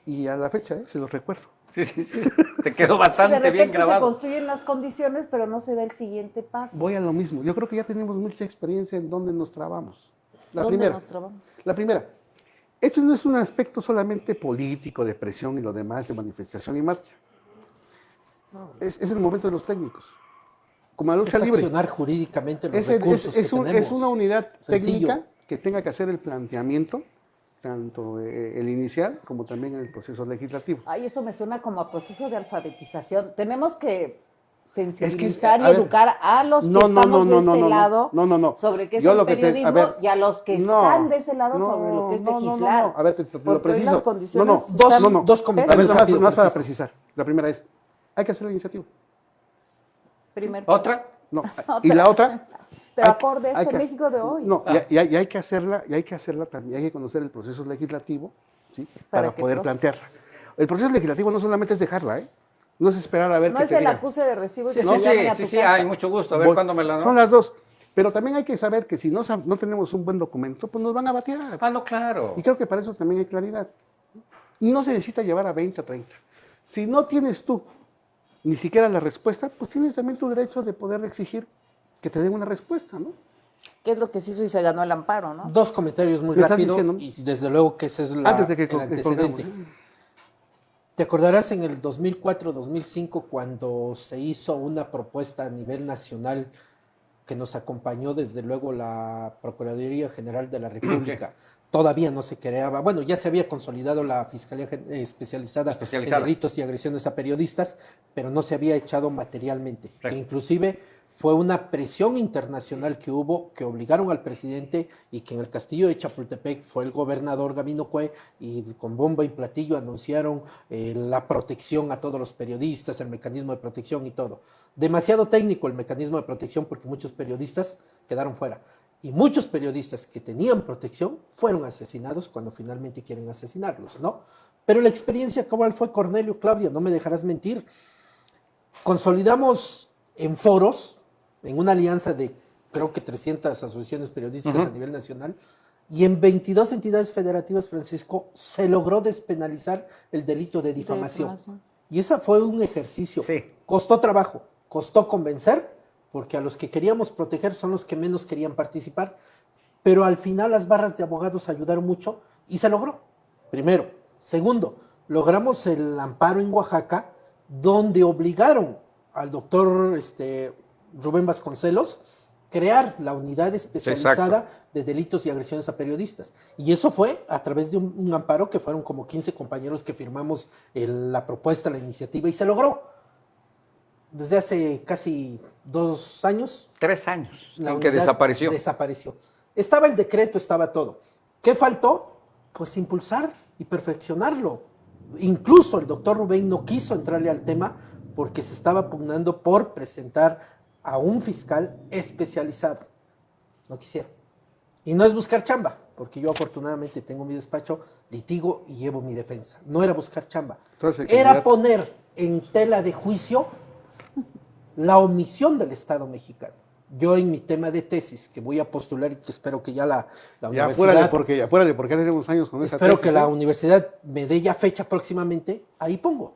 Y a la fecha, se los recuerdo. Sí, sí, sí. Te quedó De bastante repente bien se grabado. construyen las condiciones, pero no se da el siguiente paso. Voy a lo mismo. Yo creo que ya tenemos mucha experiencia en dónde nos trabamos. ¿Dónde nos trabamos? La primera, esto no es un aspecto solamente político, de presión y lo demás, de manifestación y marcha. Es el momento de los técnicos. Como la lucha Es libre. accionar jurídicamente los Es recursos que tenemos. es una unidad Sencillo. técnica que tenga que hacer el planteamiento, tanto el inicial como también en el proceso legislativo. Ay, eso me suena como a proceso de alfabetización. Tenemos que Es que, sensibilizar a y ver, educar a los que no, no, estamos no, de no, este no, lado no. sobre qué es Yo el lo que te- a periodismo ver, y a los que no, están de ese lado sobre lo que es no, legislar. A ver, te lo Porque hoy preciso. las condiciones Dos están dos comentarios A ver, nada rápidos, más para Francisco. precisar. La primera es, hay que hacer la iniciativa. Primer ¿Otra? No, y la otra... Pero hay- acorde a hay este que- México de hoy. No, y hay que hacerla también, hay que conocer el proceso legislativo, ¿sí? Para que poder pros- plantearla. El proceso legislativo no solamente es dejarla, ¿eh? No es esperar a ver No qué es te el digan. acuse de recibo y Sí, que sí, se llamen a sí, tu sí, casa. hay mucho gusto. A ver Voy- cuándo me la... Son las dos. Pero también hay que saber que si no tenemos un buen documento, pues nos van a batear. Ah, no, claro. Y creo que para eso también hay claridad. Y no se necesita llevar a 20, a 30. Si no tienes tú ni siquiera la respuesta, pues tienes también tu derecho de poder exigir que te den una respuesta, ¿no? ¿Qué es lo que se hizo y se ganó el amparo, no? Dos comentarios muy ¿Me estás rápido diciendo? y desde luego que ese es Antes de que el colgamos. antecedente. Te acordarás en el 2004-2005 cuando se hizo una propuesta a nivel nacional que nos acompañó desde luego la Procuraduría General de la República. Todavía no se creaba, bueno, ya se había consolidado la Fiscalía Especializada en Delitos y Agresiones a Periodistas, pero no se había echado materialmente, que inclusive fue una presión internacional que hubo, que obligaron al presidente y que en el castillo de Chapultepec fue el gobernador Gabino Cue y con bomba y platillo anunciaron la protección a todos los periodistas, el mecanismo de protección y todo. Demasiado técnico el mecanismo de protección porque muchos periodistas quedaron fuera. Y muchos periodistas que tenían protección fueron asesinados cuando finalmente quieren asesinarlos, ¿no? Pero la experiencia cabal fue, Cornelio, Claudia, no me dejarás mentir. Consolidamos en foros, en una alianza de creo que 300 asociaciones periodísticas a nivel nacional, y en 22 entidades federativas, Francisco, se logró despenalizar el delito de difamación. Y ese fue un ejercicio. Sí. Costó trabajo, costó convencer, porque a los que queríamos proteger son los que menos querían participar, pero al final las barras de abogados ayudaron mucho y se logró. Primero. Segundo, logramos el amparo en Oaxaca, donde obligaron al doctor Rubén Vasconcelos crear la unidad especializada de delitos y agresiones a periodistas. Y eso fue a través de un amparo que fueron como 15 compañeros que firmamos la propuesta, la iniciativa, y se logró. Desde hace casi 2 años. 3 años La en que unidad desapareció. Desapareció. Estaba el decreto, estaba todo. ¿Qué faltó? Pues impulsar y perfeccionarlo. Incluso el doctor Rubén no quiso entrarle al tema porque se estaba pugnando por presentar a un fiscal especializado. No quisieron. Y no es buscar chamba, porque yo afortunadamente tengo mi despacho, litigo y llevo mi defensa. No era buscar chamba. Entonces, Era poner en tela de juicio la omisión del Estado mexicano. Yo en mi tema de tesis, que voy a postular y que espero que ya la Ya universidad... apúrale, porque hace unos años con esa Espero tesis, que la ¿eh? universidad me dé ya fecha próximamente, ahí pongo.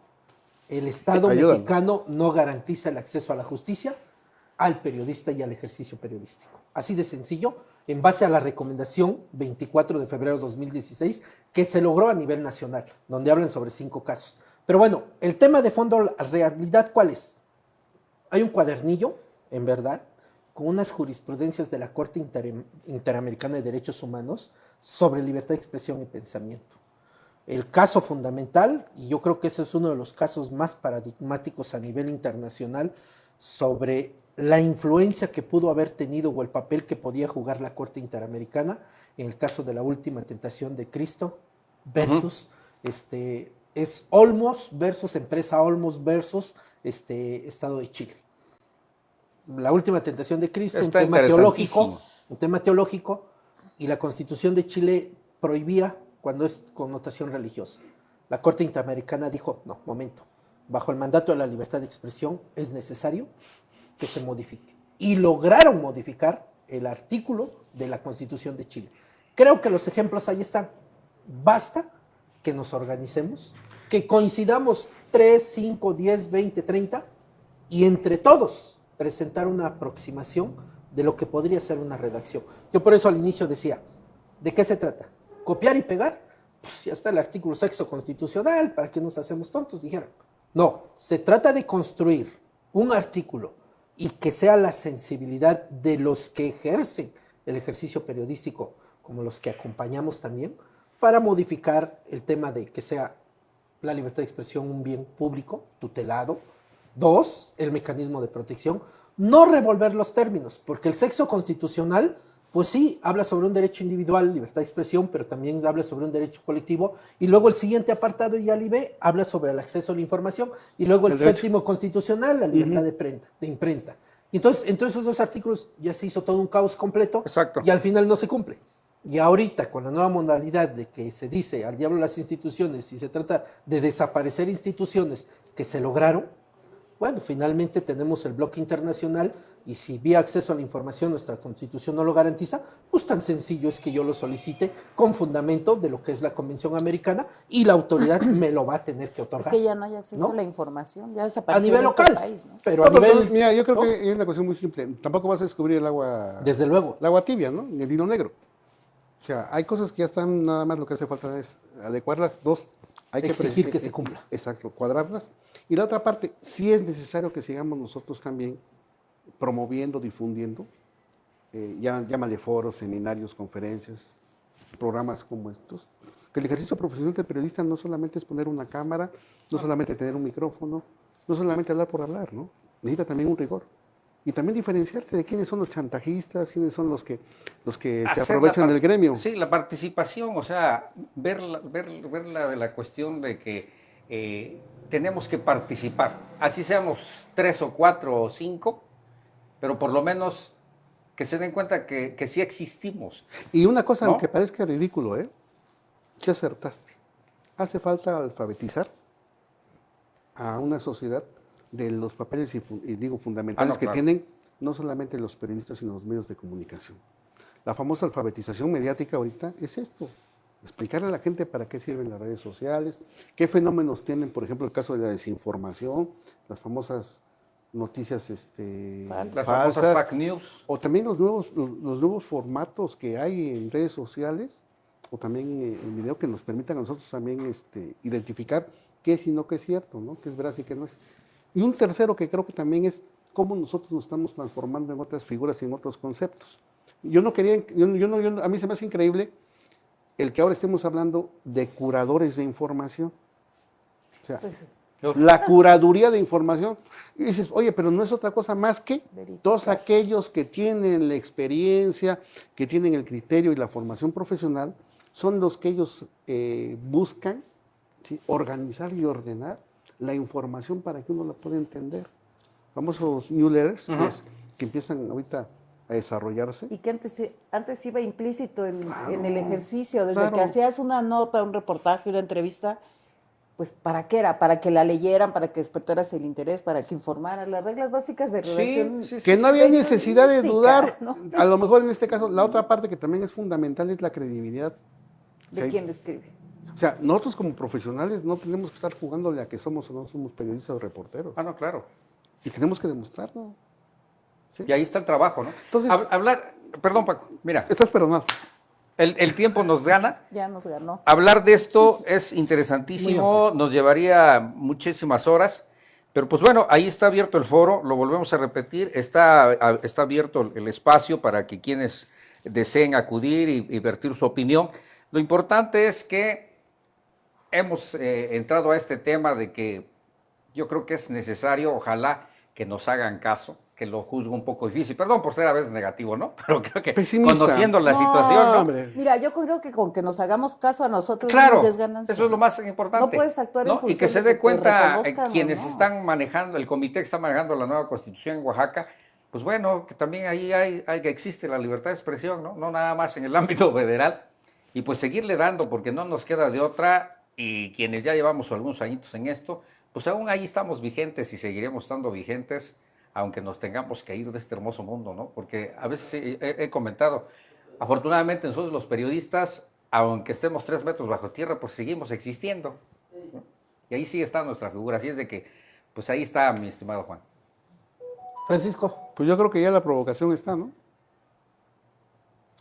El Estado Ayúdame. mexicano no garantiza el acceso a la justicia, al periodista y al ejercicio periodístico. Así de sencillo, en base a la recomendación 24 de febrero de 2016, que se logró a nivel nacional, donde hablan sobre 5 casos. Pero bueno, el tema de fondo, la realidad, ¿cuál es? Hay un cuadernillo, en verdad, con unas jurisprudencias de la Corte Interamericana de Derechos Humanos sobre libertad de expresión y pensamiento. El caso fundamental, y yo creo que ese es uno de los casos más paradigmáticos a nivel internacional sobre la influencia que pudo haber tenido o el papel que podía jugar la Corte Interamericana en el caso de la última tentación de Cristo versus es Olmos versus empresa Olmos versus Estado de Chile. La última tentación de Cristo, Está un interesantísimo. tema teológico, y la Constitución de Chile prohibía cuando es connotación religiosa. La Corte Interamericana dijo, no, momento, bajo el mandato de la libertad de expresión es necesario que se modifique. Y lograron modificar el artículo de la Constitución de Chile. Creo que los ejemplos ahí están. Basta que nos organicemos, que coincidamos 3, 5, 10, 20, 30 y entre todos presentar una aproximación de lo que podría ser una redacción. Yo por eso al inicio decía, ¿de qué se trata? ¿Copiar y pegar? Pues ya está el artículo 6º constitucional, ¿para qué nos hacemos tontos? Dijeron. No, se trata de construir un artículo y que sea la sensibilidad de los que ejercen el ejercicio periodístico, como los que acompañamos también, para modificar el tema de que sea la libertad de expresión un bien público, tutelado. 2, el mecanismo de protección. No revolver los términos, porque el 6º constitucional, pues sí, habla sobre un derecho individual, libertad de expresión, pero también habla sobre un derecho colectivo, y luego el siguiente apartado, ya li ve, habla sobre el acceso a la información, y luego el 7º constitucional, la libertad de imprenta. Entonces, entre esos 2 artículos ya se hizo todo un caos completo, Exacto. y al final no se cumple. Y ahorita, con la nueva modalidad de que se dice al diablo las instituciones, y se trata de desaparecer instituciones que se lograron, bueno, finalmente tenemos el bloque internacional, y si vía acceso a la información nuestra Constitución no lo garantiza, pues tan sencillo es que yo lo solicite con fundamento de lo que es la Convención Americana, y la autoridad me lo va a tener que Es otorgar. que ya no hay acceso ¿No? a la información, ya A desapareció nivel en este local, país, ¿no? pero No, a nivel... mira, yo creo ¿no? que es una cuestión muy simple. Tampoco vas a descubrir Desde luego. el agua tibia, ¿no? Ni el hilo negro. O sea, hay cosas que ya están, nada más lo que hace falta es adecuarlas. 2, hay que Exigir que se cumpla. Exacto, cuadrarlas. Y la otra parte, sí es necesario que sigamos nosotros también promoviendo, difundiendo, llámale foros, seminarios, conferencias, programas como estos. Que el ejercicio profesional del periodista no solamente es poner una cámara, no solamente tener un micrófono, no solamente hablar por hablar, ¿no? Necesita también un rigor. Y también diferenciarse de quiénes son los chantajistas, quiénes son los que se Hacer aprovechan del gremio. Sí, la participación, o sea, ver la cuestión de que tenemos que participar, así seamos 3 o 4 o 5, pero por lo menos que se den cuenta que sí existimos. Y una cosa, ¿No? aunque parezca ridículo, que acertaste. Hace falta alfabetizar a una sociedad de los papeles fundamentales que claro. tienen no solamente los periodistas, sino los medios de comunicación. La famosa alfabetización mediática ahorita es esto, explicarle a la gente para qué sirven las redes sociales, qué fenómenos tienen, por ejemplo, el caso de la desinformación, las famosas noticias Las famosas fake news. o también los nuevos formatos que hay en redes sociales, o también en video, que nos permitan a nosotros también identificar qué es y no qué es cierto, ¿no? Qué es veraz y qué no es. Y un tercero que creo que también es cómo nosotros nos estamos transformando en otras figuras y en otros conceptos. A mí se me hace increíble el que ahora estemos hablando de curadores de información. O sea, Pues, la curaduría de información. Y dices, oye, pero no es otra cosa más que Verificar. todos aquellos que tienen la experiencia, que tienen el criterio y la formación profesional, son los que ellos buscan, ¿sí?, organizar y ordenar la información para que uno la pueda entender. Famosos newsletters que empiezan ahorita a desarrollarse. y que antes iba implícito en el ejercicio, desde claro. que hacías una nota, un reportaje, una entrevista, pues ¿para qué era? Para que la leyeran, para que despertaras el interés, para que informaran las reglas básicas de redacción. Que no había necesidad de dudar. ¿no? A lo mejor en este caso, la otra parte que también es fundamental es la credibilidad. De O sea, quién le escribe. O sea, nosotros como profesionales no tenemos que estar jugándole a que somos o no somos periodistas o reporteros. Ah, no, claro. Y tenemos que demostrarlo. O Sí. Y ahí está el trabajo, ¿no? Entonces- Hablar, perdón Paco, mira, Estás perdonado. el tiempo nos gana. Ya nos ganó. Hablar de esto es interesantísimo, nos llevaría muchísimas horas, pero pues bueno, ahí está abierto el foro, lo volvemos a repetir, está abierto el espacio para que quienes deseen acudir y vertir su opinión. Lo importante es que hemos entrado a este tema de que yo creo que es necesario, ojalá que nos hagan caso, que lo juzgo un poco difícil, perdón por ser a veces negativo, ¿no? Pero creo que Pesimista. conociendo la situación, ¿no? Hombre. Mira, yo creo que con que nos hagamos caso a nosotros Claro, mismos ya es ganancia. eso es lo más importante. No puedes actuar en ¿no? Y función que se de dé que te cuenta reconozcan o quienes no. están manejando, el comité que está manejando la nueva constitución en Oaxaca, pues bueno, que también ahí que existe la libertad de expresión, ¿no? No nada más en el ámbito federal, y pues seguirle dando, porque no nos queda de otra, y quienes ya llevamos algunos añitos en esto, pues aún ahí estamos vigentes y seguiremos estando vigentes, aunque nos tengamos que ir de este hermoso mundo, ¿no? Porque a veces he comentado, afortunadamente nosotros los periodistas, aunque estemos 3 metros bajo tierra, pues seguimos existiendo, ¿no? Y ahí sí está nuestra figura, así es de que, pues ahí está mi estimado Juan. Francisco, Pues yo creo que ya la provocación está, ¿no?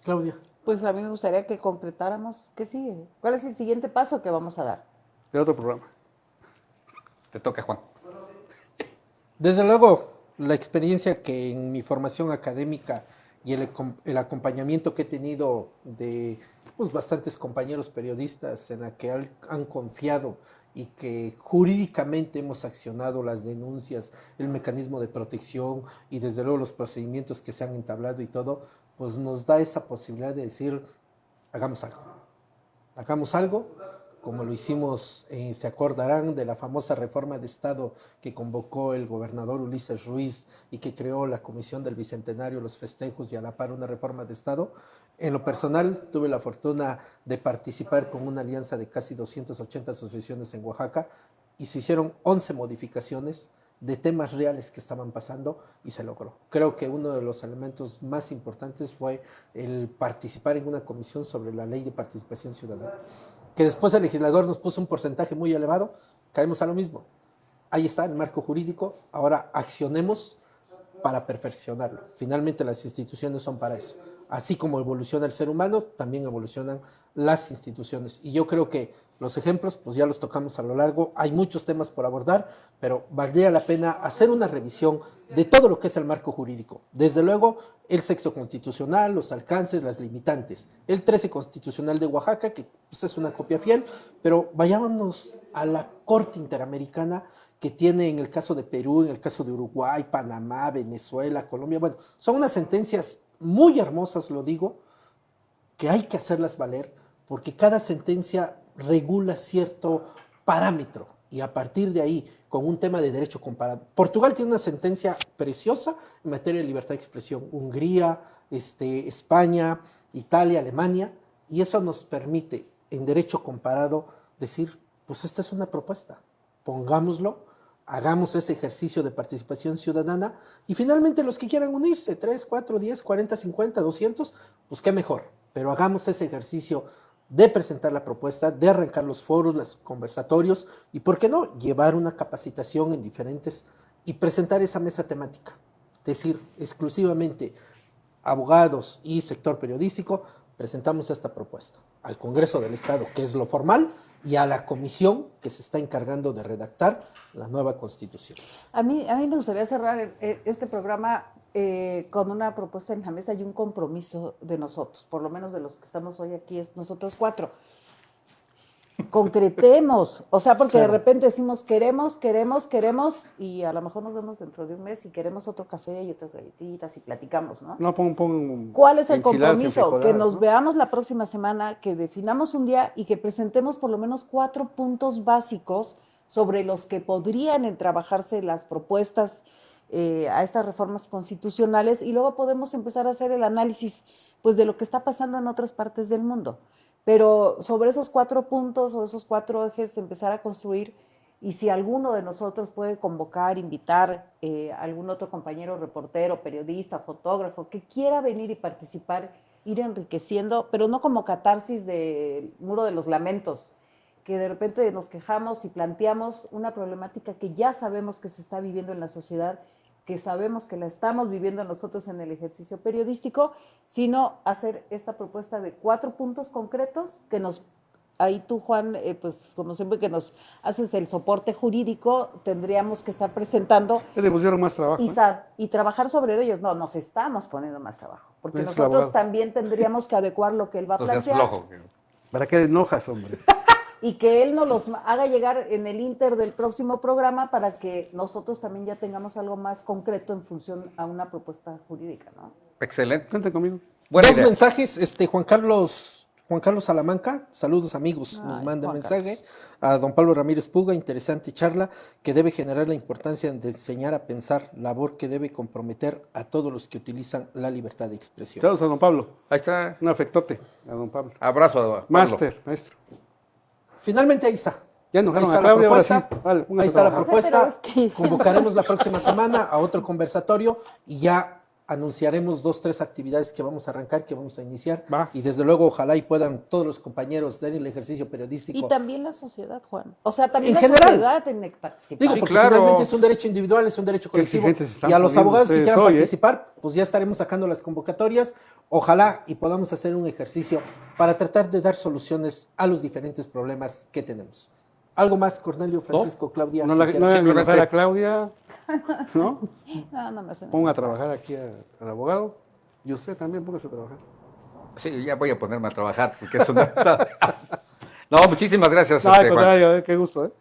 Claudia. Pues a mí me gustaría que concretáramos qué sigue. ¿Cuál es el siguiente paso que vamos a dar? De otro programa. Te toca, Juan. Desde luego, la experiencia que en mi formación académica y el acompañamiento que he tenido de pues, bastantes compañeros periodistas en la que han confiado y que jurídicamente hemos accionado las denuncias, el mecanismo de protección y desde luego los procedimientos que se han entablado y todo, pues nos da esa posibilidad de decir, hagamos algo. Hagamos algo, como lo hicimos, se acordarán de la famosa reforma de Estado que convocó el gobernador Ulises Ruiz y que creó la Comisión del Bicentenario, los festejos y a la par una reforma de Estado. En lo personal, tuve la fortuna de participar con una alianza de casi 280 asociaciones en Oaxaca y se hicieron 11 modificaciones de temas reales que estaban pasando y se logró. Creo que uno de los elementos más importantes fue el participar en una comisión sobre la ley de participación ciudadana. Que después el legislador nos puso un porcentaje muy elevado, caemos a lo mismo. Ahí está el marco jurídico, ahora accionemos para perfeccionarlo. Finalmente las instituciones son para eso. Así como evoluciona el ser humano, también evolucionan las instituciones. Y yo creo que los ejemplos, pues ya los tocamos a lo largo, hay muchos temas por abordar, pero valdría la pena hacer una revisión de todo lo que es el marco jurídico. Desde luego, el sexto constitucional, los alcances, las limitantes. El 13 constitucional de Oaxaca, que pues, es una copia fiel, pero vayámonos a la Corte Interamericana que tiene en el caso de Perú, en el caso de Uruguay, Panamá, Venezuela, Colombia. Bueno, son unas sentencias muy hermosas, lo digo, que hay que hacerlas valer, porque cada sentencia regula cierto parámetro y a partir de ahí, con un tema de derecho comparado. Portugal tiene una sentencia preciosa en materia de libertad de expresión. Hungría, España, Italia, Alemania, y eso nos permite, en derecho comparado, decir, pues esta es una propuesta, pongámoslo, hagamos ese ejercicio de participación ciudadana y finalmente los que quieran unirse, 3, 4, 10, 40, 50, 200, pues qué mejor, pero hagamos ese ejercicio de presentar la propuesta, de arrancar los foros, los conversatorios y, ¿por qué no?, llevar una capacitación en diferentes y presentar esa mesa temática. Es decir, exclusivamente abogados y sector periodístico, presentamos esta propuesta al Congreso del Estado, que es lo formal, y a la comisión que se está encargando de redactar la nueva Constitución. A mí me gustaría cerrar este programa con una propuesta en la mesa y un compromiso de nosotros, por lo menos de los que estamos hoy aquí, es nosotros 4. Concretemos, o sea, porque Claro. de repente decimos queremos, y a lo mejor nos vemos dentro de un mes y queremos otro café y otras galletitas y platicamos, ¿no? No, pon ¿Cuál es el enchiladas compromiso? enfrijoladas, Que nos ¿no? veamos la próxima semana, que definamos un día y que presentemos por lo menos 4 puntos básicos sobre los que podrían trabajarse las propuestas a estas reformas constitucionales y luego podemos empezar a hacer el análisis pues, de lo que está pasando en otras partes del mundo. Pero sobre esos 4 puntos o esos 4 ejes empezar a construir y si alguno de nosotros puede convocar, invitar a algún otro compañero reportero, periodista, fotógrafo, que quiera venir y participar, ir enriqueciendo, pero no como catarsis del muro de los lamentos, que de repente nos quejamos y planteamos una problemática que ya sabemos que se está viviendo en la sociedad que sabemos que la estamos viviendo nosotros en el ejercicio periodístico, sino hacer esta propuesta de 4 puntos concretos que nos, ahí tú, Juan, pues como siempre que nos haces el soporte jurídico, tendríamos que estar presentando Le pusieron más trabajo. y trabajar sobre ellos. No, nos estamos poniendo más trabajo, porque Es nosotros abogado. también tendríamos que adecuar lo que él va a No seas plantear. flojo. ¿Para qué enojas, hombre? Y que él nos los haga llegar en el inter del próximo programa para que nosotros también ya tengamos algo más concreto en función a una propuesta jurídica, ¿no? Excelente. Cuente conmigo. Buena Dos idea. mensajes, Juan Carlos Salamanca, saludos amigos, nos Ay, manda Juan mensaje. Carlos. A don Pablo Ramírez Puga, interesante charla que debe generar la importancia de enseñar a pensar, labor que debe comprometer a todos los que utilizan la libertad de expresión. Saludos a don Pablo. Ahí está. Un afectote a don Pablo. Abrazo a Pablo. Máster, maestro. Finalmente ahí está. Ya Ahí enojaron está a la Claudia, ahora propuesta. sí. Vale, póngase Ahí a está la trabajar. propuesta. Pero es que- Convocaremos la próxima semana a otro conversatorio y ya anunciaremos 2, 3 actividades que vamos a arrancar, que vamos a iniciar. Va. Y desde luego, ojalá y puedan todos los compañeros dar el ejercicio periodístico. Y también la sociedad, Juan. O sea, también En la general. sociedad tiene que participar. Digo, Sí, porque claro. finalmente es un derecho individual, es un derecho Qué colectivo. exigentes se están Y a los poniendo abogados que ustedes quieran hoy, participar, pues ya estaremos sacando las convocatorias. Ojalá y podamos hacer un ejercicio para tratar de dar soluciones a los diferentes problemas que tenemos. ¿Algo más, Cornelio, Francisco, Claudia? No, que no quieran? hagan Simplemente- enojar a Claudia, ¿no? No, no me hacen Ponga a trabajar aquí al abogado. Y usted también póngase a trabajar. Sí, ya voy a ponerme a trabajar porque es una... No, muchísimas gracias. No, al Juan. contrario, qué gusto, ¿eh?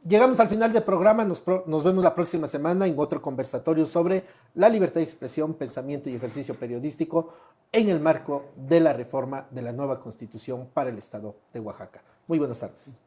Llegamos al final del programa, nos vemos la próxima semana en otro conversatorio sobre la libertad de expresión, pensamiento y ejercicio periodístico en el marco de la reforma de la nueva Constitución para el Estado de Oaxaca. Muy buenas tardes.